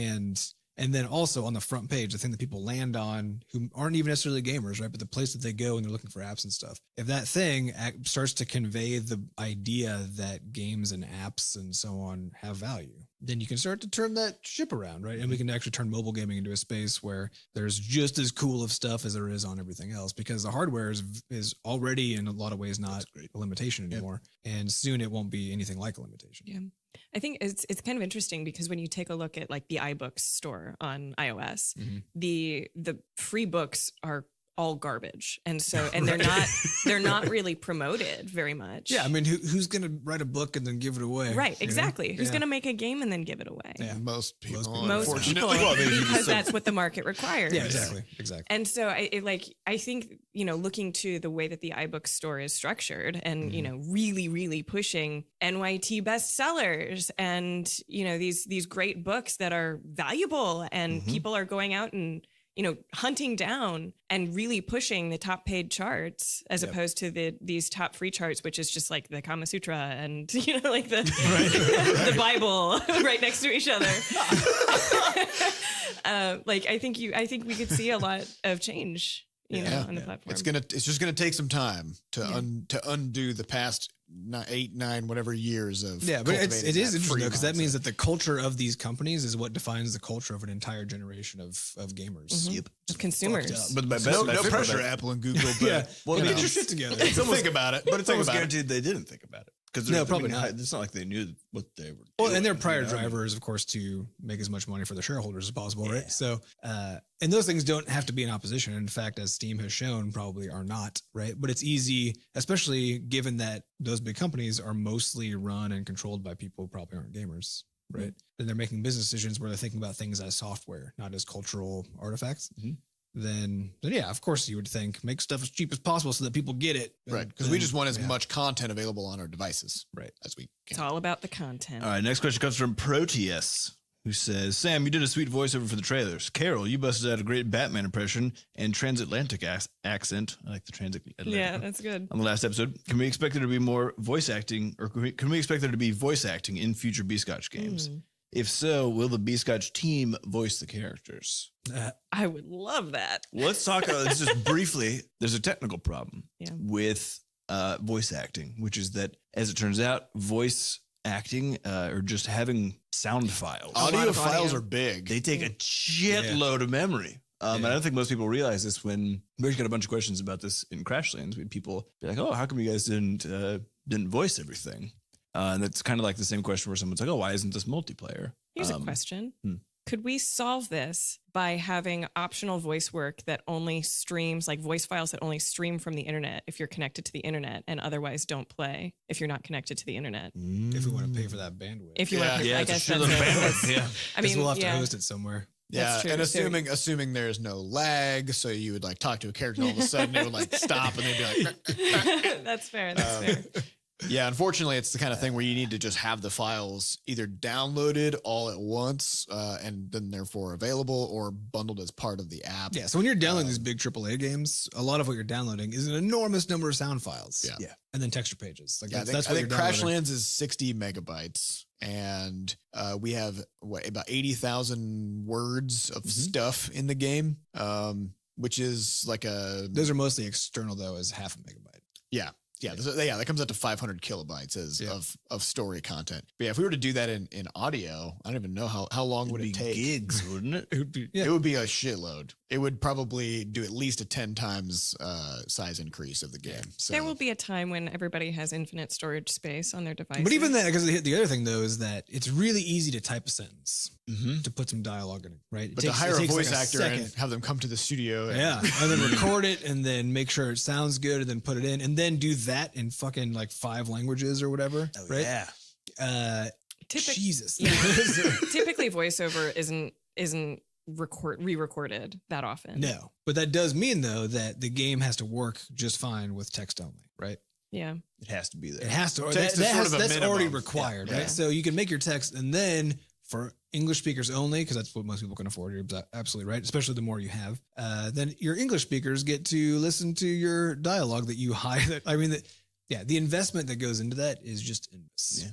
and then also on the front page, the thing that people land on who aren't even necessarily gamers, right? But the place that they go and they're looking for apps and stuff. If that thing starts to convey the idea that games and apps and so on have value, then you can start to turn that ship around, right? And we can actually turn mobile gaming into a space where there's just as cool of stuff as there is on everything else, because the hardware is already in a lot of ways not a limitation anymore. And soon it won't be anything like a limitation. Yeah. I think it's kind of interesting because when you take a look at like the iBooks store on iOS, Mhm. the free books are all garbage. And so they're not really promoted very much. Yeah, I mean, who's going to write a book and then give it away? Right, you know? exactly. Who's Yeah. going to make a game and then give it away? Yeah. Most people, Most unfortunately. people, Well, maybe because some- that's what the market requires. Yeah, exactly. And so I think, looking to the way that the iBook store is structured and, really, really pushing NYT bestsellers and, these great books that are valuable and people are going out and, hunting down and really pushing the top paid charts as Yep. opposed to these top free charts, which is just like the Kama Sutra and, like the, the Bible right next to each other. I think we could see a lot of change, on the platform. It's just gonna take some time to undo the past 8, 9, whatever years of Yeah, but it cultivating is that interesting free though, because that means mindset. that the culture of these companies is what defines the culture of an entire generation of gamers. Mhm. Yep. Consumers. Fucked up. But my no, best no bet- pressure, Apple and Google. But Yeah, Well, get no. your shit together. It's almost, think about it. But it's almost Think about it. guaranteed they didn't think about it. Because No, probably not. It's not like they knew what they were Well, doing, and their prior you know? driver is, of course, to make as much money for their shareholders as possible, Yeah. right? So, and those things don't have to be in opposition. In fact, as Steam has shown, probably are not, right? But it's easy, especially given that those big companies are mostly run and controlled by people who probably aren't gamers, right? And they're making business decisions where they're thinking about things as software, not as cultural artifacts. Mhm. Then yeah, of course you would think make stuff as cheap as possible so that people get it. Right, because we just want as much content available on our devices, Right. as we It's can. all about the content. All right, next question comes from Proteus, who says, Sam, you did a sweet voiceover for the trailers. Carol, you busted out a great Batman impression and transatlantic accent. I like the transatlantic. Yeah, that's good. On the last episode, can we expect there to be more voice acting, or can we expect there to be voice acting in future Butterscotch games? If so, will the Butterscotch team voice the characters? I would love that. Let's talk about this just briefly. There's a technical problem Yeah. with voice acting, which is that, as it turns out, voice acting or just having sound files, Audio lot of files audio. are big. they take a shitload of memory. And I don't think most people realize this when we got a bunch of questions about this in Crashlands. We had people be like, "Oh, how come you guys didn't voice everything?" And it's kind of like the same question where someone's like, "Oh, why isn't this multiplayer?" Here's a question. hmm. Could we solve this by having optional voice work that only streams, like voice files that only stream from the internet if you're connected to the internet and otherwise don't play if you're not connected to the internet? If we want to pay for that bandwidth. If you want to, Yeah, I it's a guess shitload of bandwidth. Yeah. I mean, we'll have yeah. to host it somewhere. Yeah, That's true. and So- assuming there's no lag, so you would like talk to a character and all of a sudden it would like stop and they'd be like, That's fair. That's fair. yeah, unfortunately, it's the kind of thing where you need to just have the files either downloaded all at once and then therefore available or bundled as part of the app. Yeah, so when you're downloading these big AAA games, a lot of what you're downloading is an enormous number of sound files. Yeah. And then texture pages. Like Yeah, that's I what think you're downloading. Crashlands is 60 megabytes, and we have about 80,000 words of stuff in the game, which is like a Those are mostly external though, as half a megabyte. yeah. Yeah, that comes up to 500 kilobytes as Yeah. of story content. But yeah, if we were to do that in audio, I don't even know how long would It'd it be take. gigs, wouldn't it? It would be, yeah. It would be a shitload. It would probably do at least a 10 times size increase of the game. So There will be a time when everybody has infinite storage space on their devices. But even that, because the other thing though is that it's really easy to type a sentence Mm-hmm. to put some dialogue in it, right? but to hire a voice actor and have them come to the studio. And, yeah, and then record it, and then make sure it sounds good, and then put it in, and then do that in fucking like 5 languages or whatever, Oh, right? yeah. Jesus, Yeah. Typically, voiceover isn't re-recorded that often. no, but that does mean though that the game has to work just fine with text only, right? Yeah. It has to be there. It has to. Text is sort of a that's already minimum. required, Yeah. right? So you can make your text, and then for English speakers only, because that's what most people can afford. You're absolutely right, especially the more you have. Then your English speakers get to listen to your dialogue that you hire. I mean, the investment that goes into that is just endless.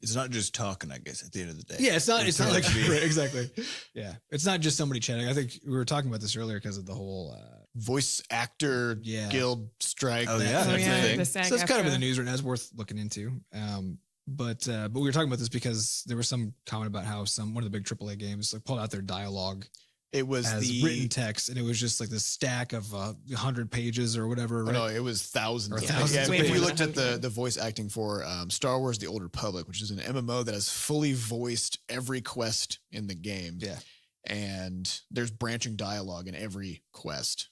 It's not just talking, I guess, at the end of the day. Yeah, it's not like turned out to be- right, exactly. Yeah, it's not just somebody chatting. I think we were talking about this earlier because of the whole. voice actor Yeah. guild strike. Oh, that yeah, kind of that's a thing. thing. The SAG So it's kind of in the AFTRA. news right now. It's worth looking into. But we were talking about this because there was some comment about how one of the big AAA games like pulled out their dialogue It was as the written text, and it was just like this stack of 100 pages or whatever. Oh, Right? no, it was thousands. Or of thousands yeah, of if you pages. looked at the voice acting for Star Wars: The Old Republic, which is an MMO that has fully voiced every quest in the game. Yeah. And there's branching dialogue in every quest.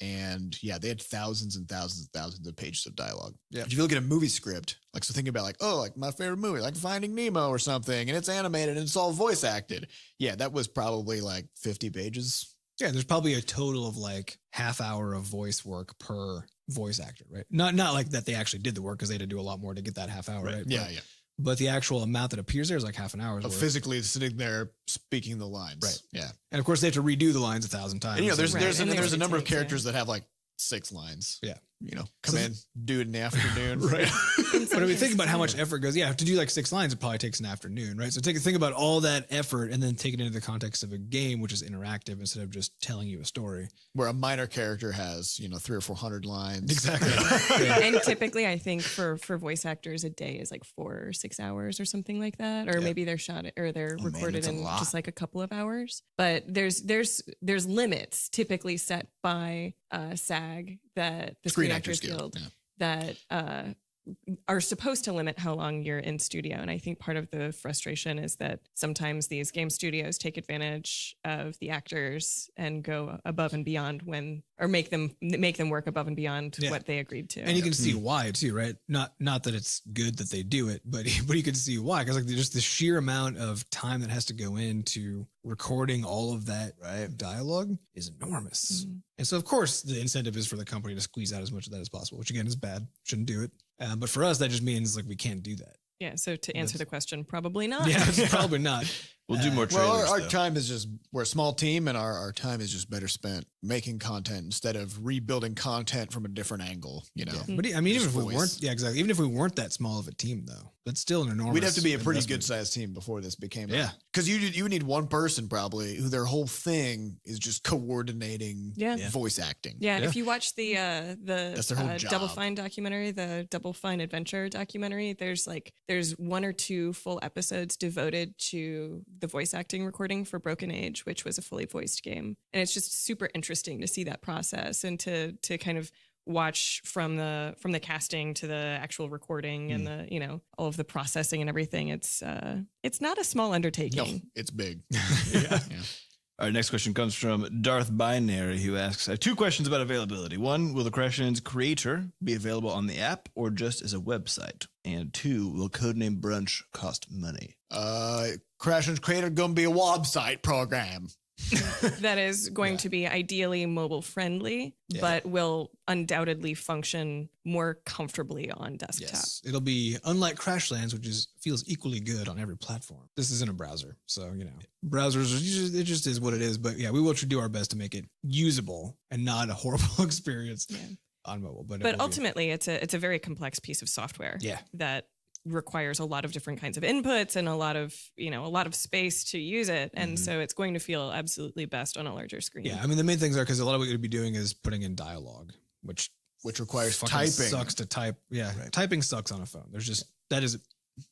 And yeah, they had thousands and thousands and thousands of pages of dialogue. Yeah. But if you look at a movie script, like so thinking about like my favorite movie, like Finding Nemo or something, and it's animated and it's all voice acted. Yeah, that was probably like 50 pages. Yeah, there's probably a total of like half hour of voice work per voice actor, right? Not like that they actually did the work because they had to do a lot more to get that half hour, right? Yeah, But, yeah. but the actual amount that appears there is like half an hour's Of worth. physically sitting there speaking the lines. Right. Yeah. And of course, they have to redo the lines 1,000 times. And you know, there's Right. there's And a, they there's a really number of take, yeah. characters that have like 6 lines. Yeah. You know, come So in, do it in the afternoon. Right. In some But I mean, think cases, about how yeah. much effort goes. Yeah, to do like 6 lines, it probably takes an afternoon, right? So think about all that effort and then take it into the context of a game, which is interactive instead of just telling you a story. Where a minor character has, 300 or 400 lines. Exactly. And typically, I think for voice actors, a day is like 4 or 6 hours or something like that, or Yeah. maybe they're shot or they're Oh, man, recorded that's a in lot. just like a couple of hours. But there's limits typically set by SAG, that the Screen Actors Guild, Yeah. that are supposed to limit how long you're in studio. And I think part of the frustration is that sometimes these game studios take advantage of the actors and go above and beyond or make them work above and beyond Yeah. what they agreed to. And you can see why too, right? Not that it's good that they do it, but you can see why, because like just the sheer amount of time that has to go into recording all of that Right. dialogue is enormous. Mhm. And so of course the incentive is for the company to squeeze out as much of that as possible, which again is bad. Shouldn't do it. But for us, that just means like we can't do that. Yeah. So to answer the question, probably not. Yeah, it's probably not. We'll do more trailers. Well, our though. time is just, we're a small team and our time is just better spent making content instead of rebuilding content from a different angle, Yeah. But I mean, even Just if we voice. weren't, yeah, exactly. Even if we weren't that small of a team, though, that's still an enormous. We'd have to be a pretty investment. good sized team before this became. Yeah. Because you would need one person probably who their whole thing is just coordinating Yeah. voice acting. Yeah, Yeah. if you watch the That's their whole Double job. Fine documentary, the Double Fine Adventure documentary, there's 1 or 2 full episodes devoted to the voice acting recording for Broken Age, which was a fully voiced game. And it's just super interesting to see that process and to kind of watch from the casting to the actual recording and the, you know, all of the processing and everything. It's not a small undertaking. No, it's big. Yeah. All right, next question comes from Darth Binary, who asks, I have 2 questions about availability. 1, will the Crashlands creator be available on the app or just as a website? And 2, will Codename Brunch cost money? Crashlands creator gonna be a website program. That is going to be ideally mobile friendly, but will undoubtedly function more comfortably on desktop. Yes, it'll be unlike Crashlands, which feels equally good on every platform. This isn't a browser, so you know, browsers it just is what it is. But yeah, we will do our best to make it usable and not a horrible experience on mobile. But ultimately, it's a very complex piece of software. Yeah. That requires a lot of different kinds of inputs and a lot of space to use it. And so it's going to feel absolutely best on a larger screen. Yeah, I mean, the main things are because a lot of what you'd be doing is putting in dialogue, which requires fucking typing. sucks to type. Yeah, typing sucks on a phone. There's just that is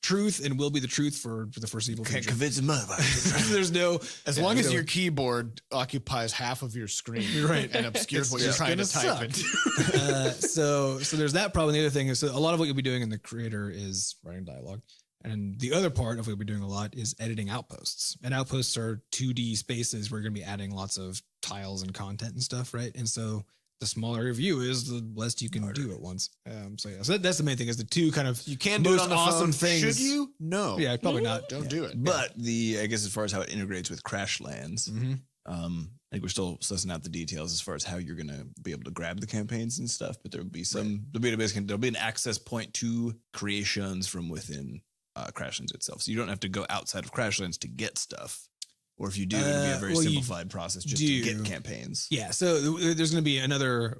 truth and will be the truth for the foreseeable Can't future. convince a motherfucker. There's no As long as your keyboard occupies half of your screen, Right. and obscures what you're just trying to gonna type. suck. So there's that problem. The other thing is, so a lot of what you'll be doing in the creator is writing dialogue. And the other part of what we'll be doing a lot is editing outposts. And outposts are 2D spaces where you're going to be adding lots of tiles and content and stuff, right? And so the smaller your view is, the less you can do at once. So that's the main thing is the 2 kind of You can do it most on the awesome phone. things. Should you? No. Yeah, probably not. Don't do it. But I guess as far as how it integrates with Crashlands, I think we're still sussing out the details as far as how you're going to be able to grab the campaigns and stuff. But there'll be there'll be an access point to creations from within Crashlands itself. So you don't have to go outside of Crashlands to get stuff. Or if you do, it'll be a very simplified process just to get campaigns. Yeah, so there's going to be another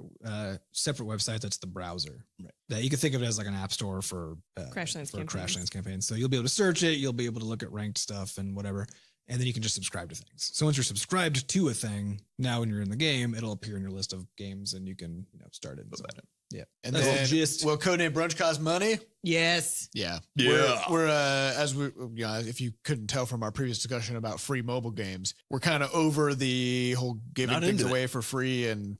separate website that's the browser. Right. That you can think of it as like an app store for Crashlands campaigns. Crashlands campaigns. So you'll be able to search it, you'll be able to look at ranked stuff and whatever, and then you can just subscribe to things. So once you're subscribed to a thing, now when you're in the game, it'll appear in your list of games and you can start it. So, yeah, And That's then, just- will Codename Brunch cost money? Yes. Yeah. Yeah. We're as we, if you couldn't tell from our previous discussion about free mobile games, we're kind of over the whole giving Not things into away for free and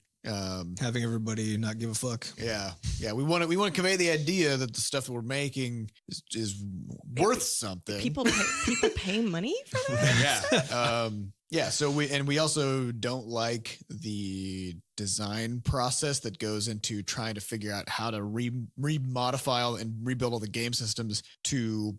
having everybody not give a fuck. yeah. We want to convey the idea that the stuff that we're making is worth something. People pay money for that? Yeah. So we also don't like the design process that goes into trying to figure out how to remodify and rebuild all the game systems to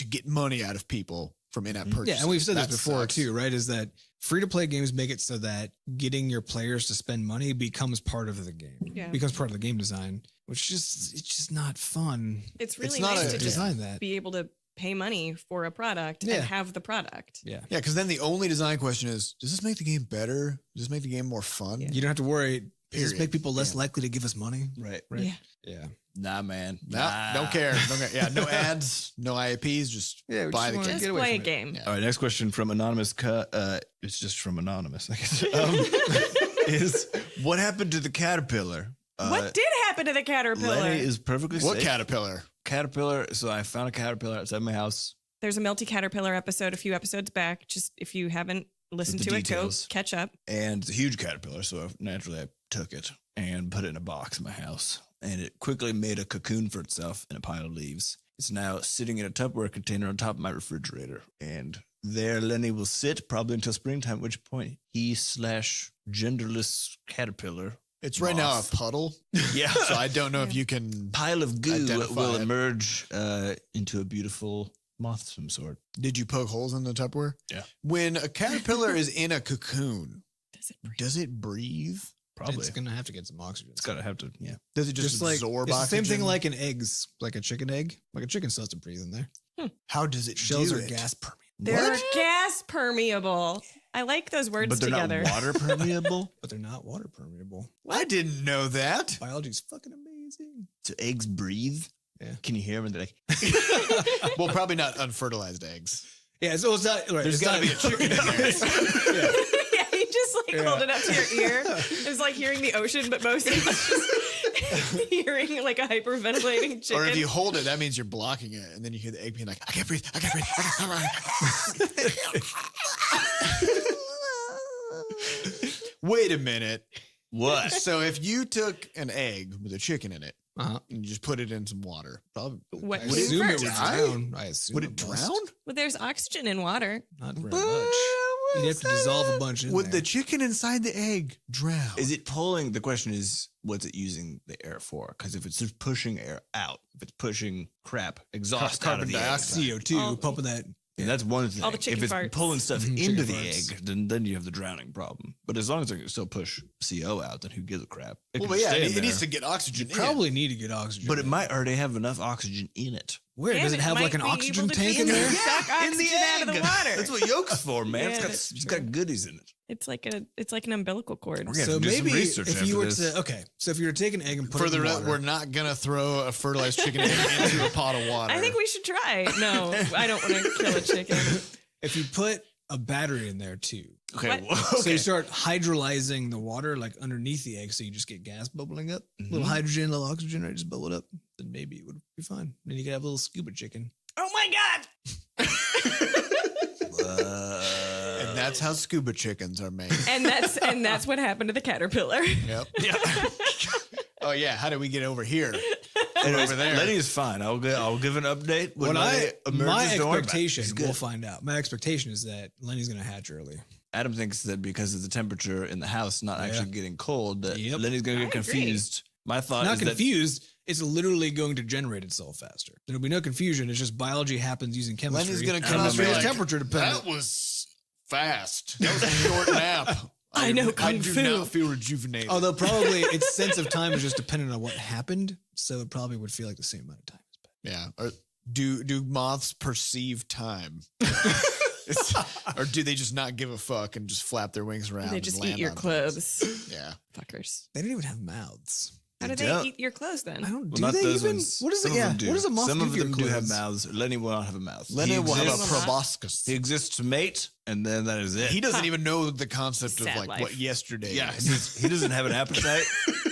get money out of people from in-app purchases. Yeah, and we've said this That before sucks. too, right? Is that free-to-play games make it so that getting your players to spend money becomes part of the game. Yeah. Becomes part of the game design, which it's just not fun. It's really not nice a to just design that. be able to pay money for a product Yeah. and have the product. Yeah. Yeah, because then the only design question is, does this make the game better? Does this make the game more fun? You don't have to worry. Does this Period. make people less likely to give us money? Right. Right. Yeah. Yeah. Nah, man. Nah, don't care. Yeah, no ads, no IAPs, just Yeah, we buy just the wanna game. Just get away play a from it. game. Yeah. All right, next question from Anonymous. It's just from Anonymous, I guess. Is what happened to the caterpillar? What did happen to the caterpillar? Lenny is perfectly What safe. caterpillar? Caterpillar. So I found a caterpillar outside my house. There's a Melty Caterpillar episode a few episodes back. Just if you haven't listened With to the it, go details. catch up. And it's a huge caterpillar. So naturally I took it and put it in a box in my house. And it quickly made a cocoon for itself in a pile of leaves. It's now sitting in a Tupperware container on top of my refrigerator. And there Lenny will sit probably until springtime, at which point he/genderless caterpillar. It's right now a Moth. puddle. Yeah. So I don't know if you can. Pile of goo Identify will it. emerge into a beautiful moth of some sort. Did you poke holes in the Tupperware? Yeah. When a caterpillar is in a cocoon, Does it breathe? does it breathe? Probably. It's gonna have to get some oxygen. It's got to have to, yeah. Does it just, like absorb it's the same thing oxygen? like in eggs, like a chicken egg. Like a chicken still has to breathe in there. How does it Shells do are it? gas permeable. They're gas permeable. I like those words But they're together. not water permeable. But they're not water permeable. I didn't know that. Biology's fucking amazing. So eggs breathe. Yeah. Can you hear them? They're like, Well, probably not unfertilized eggs. Yeah, so it's not right. There's it's got to not- be a chicken in there. Yeah, he just hold it up to your ear. It was like hearing the ocean, but mostly it's just hearing like a hyperventilating chicken. Or if you hold it, that means you're blocking it, and then you hear the egg being like, I can't breathe, I can't breathe, I can't breathe. Wait a minute. What? So if you took an egg with a chicken in it Uh-huh. and you just put it in some water, probably What I would it assume it first? would die? drown. I assume would it must. drown? Well, there's oxygen in water. Not very much. You'd have to dissolve a bunch in Would there. the chicken inside the egg drown? Is it pulling? The question is, what's it using the air for? Because if it's just pushing air out, if it's pushing crap, exhaust out of Carbon the egg, dioxide. CO2 All- pumping that. and that's one thing. All the chicken if it's farts. pulling stuff Mhm, into chicken the farts. egg, then you have the drowning problem. But as long as I can still push CO out, then who gives a crap? It Well, can but yeah, stay it in needs to there. get oxygen in. Probably need to get oxygen. But it in. might already have enough oxygen in it. Where does it have like an might be oxygen able to tank in keep- there? Suck oxygen out of the water. That's what yolk's for, man. Yeah, it's that's got true. goodies in it. It's like an umbilical cord. We're gonna So have to do some maybe research if after you were this. to so if you were to take an egg and put Further it in up, water, we're not gonna throw a fertilized chicken egg into a pot of water. I think we should try. No, I don't want to kill a chicken. if you put a battery in there too, Okay, What? well, so okay. you start hydrolyzing the water like underneath the egg, so you just get gas bubbling up, Mhm. little hydrogen, little oxygen, right? Just bubble it up. Then maybe it would be fine. Then you could have a little scuba chicken. Oh my god! And that's how scuba chickens are made. And that's what happened to the caterpillar. Yep. Yeah. Oh yeah. How did we get over here? Anyways, over there. Lenny is fine. I'll give an update when Lenny emerges. my Don't worry about it. expectation, He's good. we'll find out. My expectation is that Lenny's going to hatch early. Adam thinks that because of the temperature in the house not Yeah. actually getting cold, that Yep. Lenny's going to I get agree. confused. My thought Not is that confused. It's literally going to generate itself faster. There'll be no confusion. It's just biology happens using chemistry. Lenny's gonna And come up chemistry and is be like, temperature dependent. That was fast. That was a short nap. I know I kung do fu. not feel rejuvenated. Although probably its sense of time is just dependent on what happened, so it probably would feel like the same amount of time. Yeah. Or do moths perceive time? Or do they just not give a fuck and just flap their wings around? They and just land eat your on clothes. things? Yeah. Fuckers. They don't even have mouths. How do They they don't. eat your clothes then? I don't. well, Do not they those even? ones. What is it? Some of Yeah. them do. What does a moth Some do of to your them do have clothes? mouths. Lenny will not have a mouth. Lenny He will have a exists- exists- proboscis. He exists to mate, and then that is it. He doesn't even know the concept of Sad like life. what yesterday Yeah, is. he doesn't have an appetite.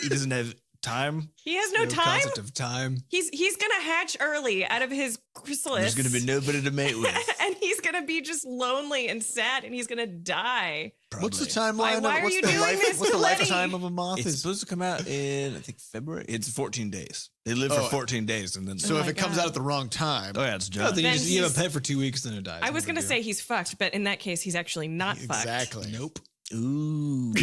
He doesn't have time. He has no time. Concept of time. He's gonna hatch early out of his chrysalis. There's going to be nobody to mate with. and he's gonna be just lonely and sad, and he's gonna die. What's the Probably. timeline? Why of, are what's you the doing life, this What's to the Lenny? lifetime of a moth? It's supposed to come out in, I think, February. It's 14 days. They live for Oh. 14 days, and then So Oh if my it comes God. out at the wrong time, oh yeah, it's No, done. then you, Then just, you have a he's- pet for 2 weeks, then it dies. I was No big gonna deal. say he's fucked, but in that case, he's actually not fucked. exactly. Nope. Ooh.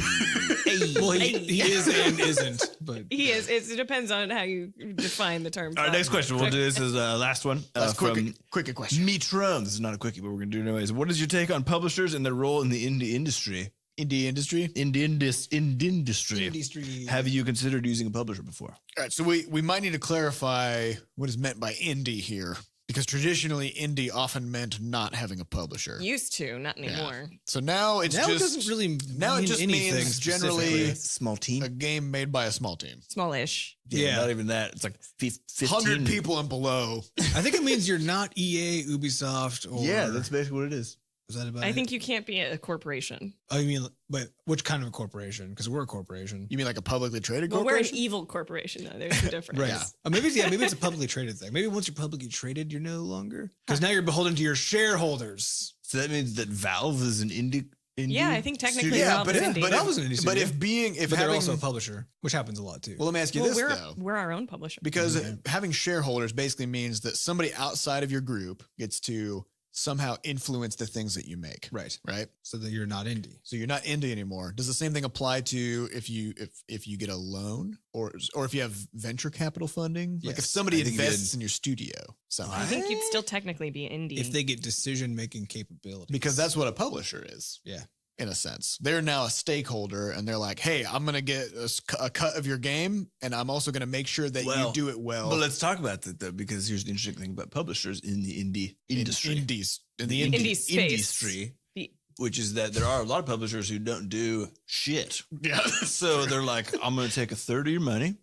Well, he is and isn't, but He is. It depends on how you define the term. All right, fucked. next question. We'll do this as last one. That's from quick question. Metron. This is not a quickie, but we're going to do it anyways. What is your take on publishers and their role in the indie industry? Indie industry. Industry. Have you considered using a publisher before? All right, so we might need to clarify what is meant by indie here, because traditionally indie often meant not having a publisher. Used to, not anymore. So now it's now just it doesn't really now it mean just anything means generally specifically. Small team. a game made by a small team, Smallish. Yeah. Not even that. It's like 15 100 people and below. I think it means you're not EA, Ubisoft, or Yeah, that's basically what it is. is that about I it? think you can't be a corporation. Oh, you mean, but which kind of a corporation? Because we're a corporation, You mean like a publicly traded Well, we're an corporation? evil corporation, though. There's a difference. right? Yeah. Maybe it's a publicly traded thing. Maybe once you're publicly traded, you're no longer because now you're beholden to your shareholders. So that means that Valve is an indie. Yeah, I think technically studio? Yeah, Valve but is if, indie. but, That if, was an indie but studio. if But they're having also a publisher, which happens a lot too. well, let me ask you Well, this we're though, we're our own publisher. because Okay. having shareholders basically means that somebody outside of your group gets to somehow influence the things that you make, right, right? so that you're not indie. So you're not indie anymore. Does the same thing apply to if you get a loan or if you have venture capital funding? Like if Yes, somebody I think you invests did. in your studio somehow. I think you'd still technically be indie. If they get decision making capabilities, Because that's what a publisher is. Yeah. In a sense, they're now a stakeholder and they're like, hey, I'm going to get a cut of your game. And I'm also going to make sure that Well, you do it well. But let's talk about that though, because here's the interesting thing about publishers in the indie industry. In the Indie space. industry, The- which is that there are a lot of publishers who don't do shit. Yeah. So they're like, I'm going to take a third of your money.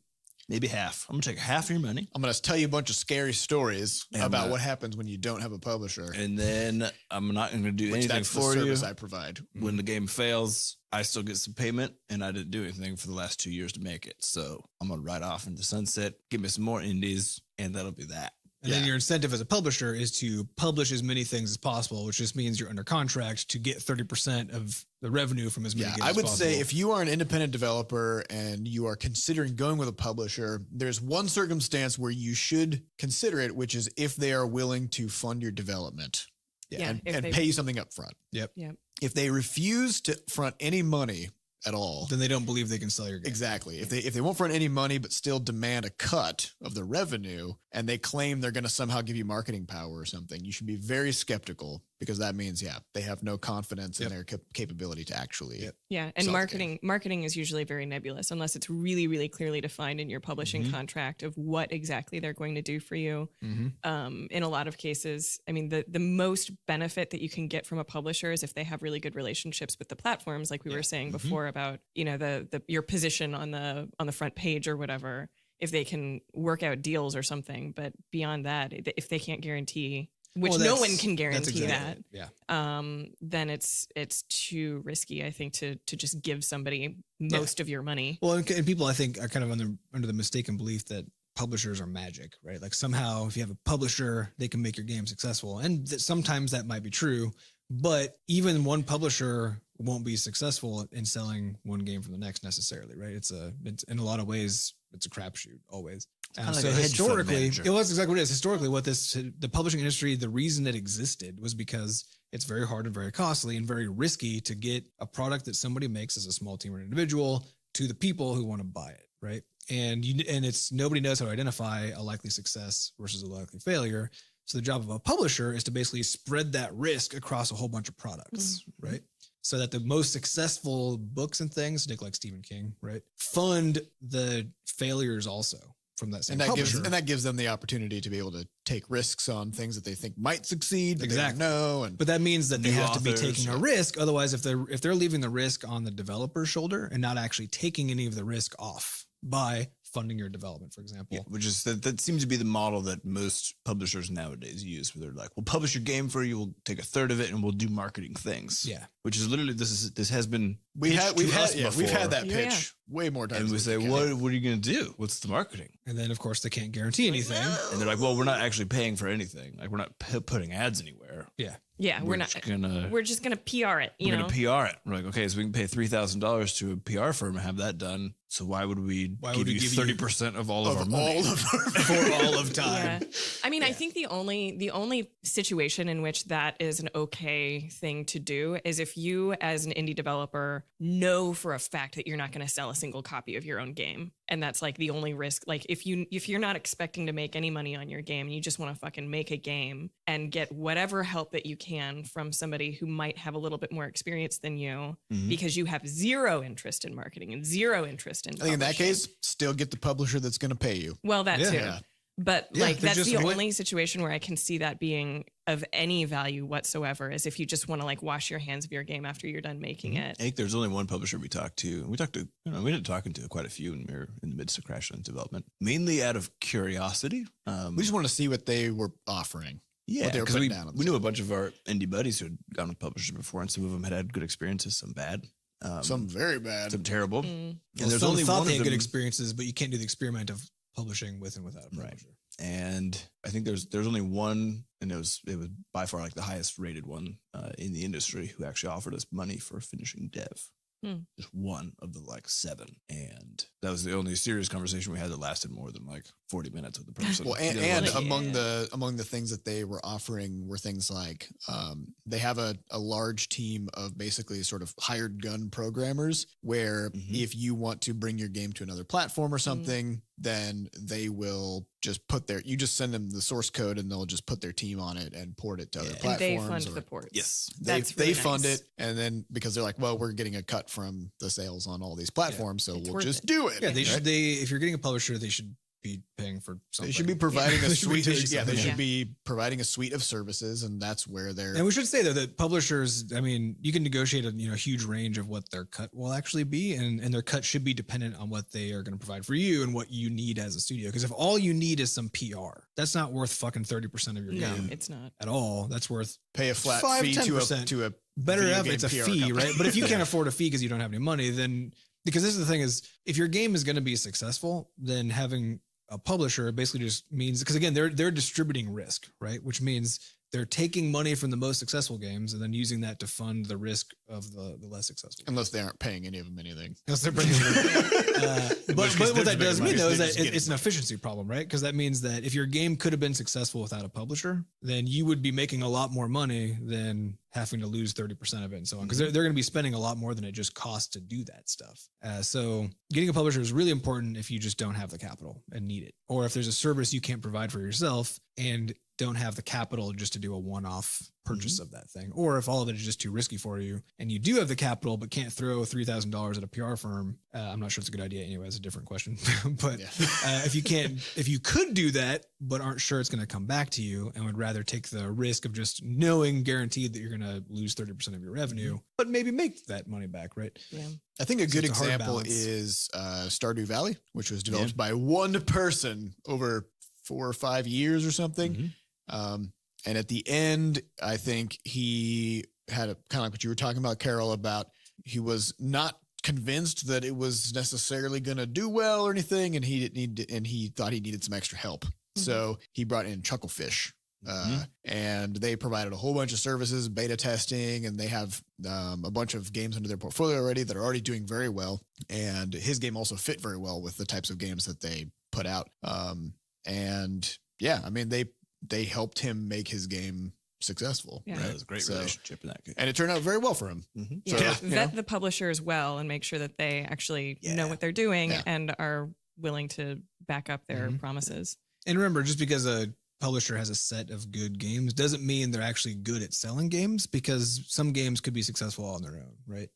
maybe half. I'm gonna take half of your money, I'm going to tell you a bunch of scary stories And, about what happens when you don't have a publisher. and then I'm not gonna do Which anything that's the for you. service I provide. When the game fails, I still get some payment, and I didn't do anything for the last 2 years to make it. So I'm gonna ride off into sunset, give me some more indies, and that'll be that. And then your incentive as a publisher is to publish as many things as possible, which just means you're under contract to get 30% of the revenue from as many games I as would possible. say if you are an independent developer and you are considering going with a publisher, there's one circumstance where you should consider it, which is if they are willing to fund your development Yeah, and if they- pay you something up front. Yep. Yep. If they refuse to front any money at all, Then they don't believe they can sell your game. exactly. If they won't front any money but still demand a cut of the revenue and they claim they're going to somehow give you marketing power or something, you should be very skeptical because that means they have no confidence in their capability to actually. Yeah, and sell the game. marketing is usually very nebulous unless it's really, really clearly defined in your publishing contract of what exactly they're going to do for you. In a lot of cases, I mean, the most benefit that you can get from a publisher is if they have really good relationships with the platforms, like we were saying before about the your position on the front page or whatever. If they can work out deals or something, but beyond that, if they can't guarantee. Which no one can guarantee that. Then it's too risky, I think, to just give somebody most of your money. Well, and people, I think, are kind of under the mistaken belief that publishers are magic, right? Like somehow if you have a publisher, they can make your game successful. And sometimes that might be true, but even one publisher won't be successful in selling one game from the next necessarily, right? It's in a lot of ways, it's a crapshoot always. kinda like So a hedge fund historically, manager. it was exactly what it is. Historically, the publishing industry, the reason it existed was because it's very hard and very costly and very risky to get a product that somebody makes as a small team or an individual to the people who want to buy it, right? And nobody knows how to identify a likely success versus a likely failure. So the job of a publisher is to basically spread that risk across a whole bunch of products, right? So that the most successful books and things, like Stephen King, right, fund the failures also from that same publisher. That gives them the opportunity to be able to take risks on things that they think might succeed, but Exactly. they don't know. But that means that they New have to be authors, taking a risk. Otherwise, if they're leaving the risk on the developer's shoulder and not actually taking any of the risk off by funding your development, for example. Yeah, which is that seems to be the model that most publishers nowadays use, where they're like, "We'll publish your game for you. We'll take a third of it, and we'll do marketing things." Yeah. which is literally this has been we've had that Yeah, pitch way more times. and we than say, can. "What are you going to do? What's the marketing?" And then, of course, they can't guarantee anything. And they're like, "Well, we're not actually paying for anything. Like, we're not putting ads anywhere. Yeah. Yeah, we're not. We're just gonna PR it. We're going to PR it." We're like, "Okay, so we can pay $3,000 to a PR firm and have that done. So why would we give you 30% of all of our money For all of time. Yeah. I mean, I think the only situation in which that is an okay thing to do is if you as an indie developer know for a fact that you're not going to sell a single copy of your own game. And that's like the only risk. Like if you're not expecting to make any money on your game and you just want to fucking make a game and get whatever help that you can from somebody who might have a little bit more experience than you because you have zero interest in marketing and zero interest in I think in that publishing. case, still get the publisher that's going to pay you. Well, that too. Yeah. But Yeah, like they're that's just the really- only situation where I can see that being of any value whatsoever is if you just want to like wash your hands of your game after you're done making it. I think there's only one publisher we talked to. We ended up talking to quite a few when we were in the midst of Crashland development, mainly out of curiosity. We just want to see what they were offering. Yeah, what they were because putting down on the we knew a bunch of our indie buddies who had gone with publishers before, and some of them had good experiences, some bad, Some very bad. some terrible. Mm. And there's only thought one they of had good them, experiences, but you can't do the experiment of publishing with and without a Right. publisher. and I think there's only one, and it was by far like the highest rated one in the industry who actually offered us money for finishing dev. Just one of the like 7, and that was the only serious conversation we had that lasted more than like 40 minutes with the person. Well, and, The other and one- among the things that they were offering were things like they have a large team of basically sort of hired gun programmers where if you want to bring your game to another platform or something, then they will just you just send them the source code and they'll just put their team on it and port it to other And platforms. they fund or- the ports. Yes. That's they really fund nice. it, and then because they're like, well, we're getting a cut from the sales on all these platforms, so It's we'll worth just it. do it. Yeah, right? if you're getting a publisher, they should be paying for something. They should be providing a They should be suite. doing They something. should be providing a suite of services, and that's where they're. And we should say though that publishers, I mean, you can negotiate a huge range of what their cut will actually be, and their cut should be dependent on what they are going to provide for you and what you need as a studio. Because if all you need is some PR, that's not worth fucking 30% of your No, game it's not. at all. That's worth pay a flat 5, fee 10%. to a better video if game it's a PR fee, company. right? But if you can't afford a fee because you don't have any money, then because this is the thing is if your game is going to be successful, then having a publisher basically just means because again they're distributing risk, right? Which means they're taking money from the most successful games and then using that to fund the risk of the less successful. Unless they aren't paying any of them anything. Unless they're bringing but what that does mean though is that just it's an efficiency problem, right? Because that means that if your game could have been successful without a publisher, then you would be making a lot more money than having to lose 30% of it and so on. Because they're going to be spending a lot more than it just costs to do that stuff. So getting a publisher is really important if you just don't have the capital and need it. Or if there's a service you can't provide for yourself and don't have the capital just to do a one-off purchase of that thing. Or if all of it is just too risky for you and you do have the capital but can't throw $3,000 at a PR firm, I'm not sure it's a good idea anyway, it's a different question. But if you could do that but aren't sure it's going to come back to you and would rather take the risk of just knowing guaranteed that you're going to lose 30% of your revenue, but maybe make that money back, right? Yeah. I think a good it's a hard example balance. is Stardew Valley, which was developed by one person over 4 or 5 years or something. And at the end, I think he had a kind of like what you were talking about, Carol, about he was not convinced that it was necessarily going to do well or anything. And he thought he needed some extra help. So he brought in Chucklefish. And they provided a whole bunch of services, beta testing, and they have a bunch of games under their portfolio already that are already doing very well. And his game also fit very well with the types of games that they put out. And yeah, I mean, they helped him make his game successful. Yeah. Right? That was a great relationship in that case. And it turned out very well for him. Yeah. So, Vet the publishers well and make sure that they actually know what they're doing and are willing to back up their promises. And remember, just because a publisher has a set of good games doesn't mean they're actually good at selling games, because some games could be successful on their own, right?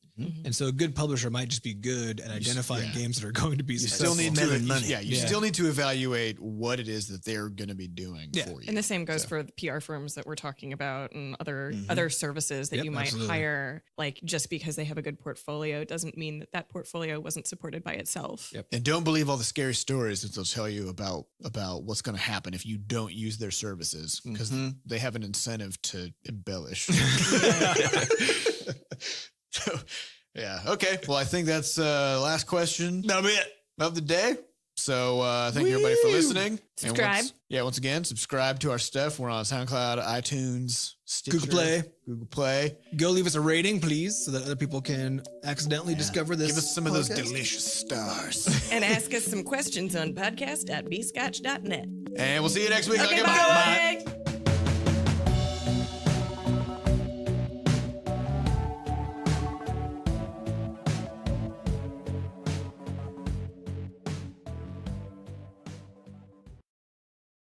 And so a good publisher might just be good at identifying games that are going to be successful. still need to, money. still need to evaluate what it is that they're going to be doing for you. And the same goes for the PR firms that we're talking about and other services that you might hire, like just because they have a good portfolio doesn't mean that that portfolio wasn't supported by itself. And don't believe all the scary stories that they'll tell you about what's going to happen if you don't use their services, because they have an incentive to embellish. So, yeah. Okay. Well, I think that's last question. That'll be it. Of the day. So thank you everybody for listening. Subscribe. And once again, subscribe to our stuff. We're on SoundCloud, iTunes, Stitcher, Google Play. Go leave us a rating, please, so that other people can accidentally discover this. Give us some of those podcast. delicious stars. And ask us some questions on podcast.bscotch.net. And we'll see you next week. Okay, Bye. bye.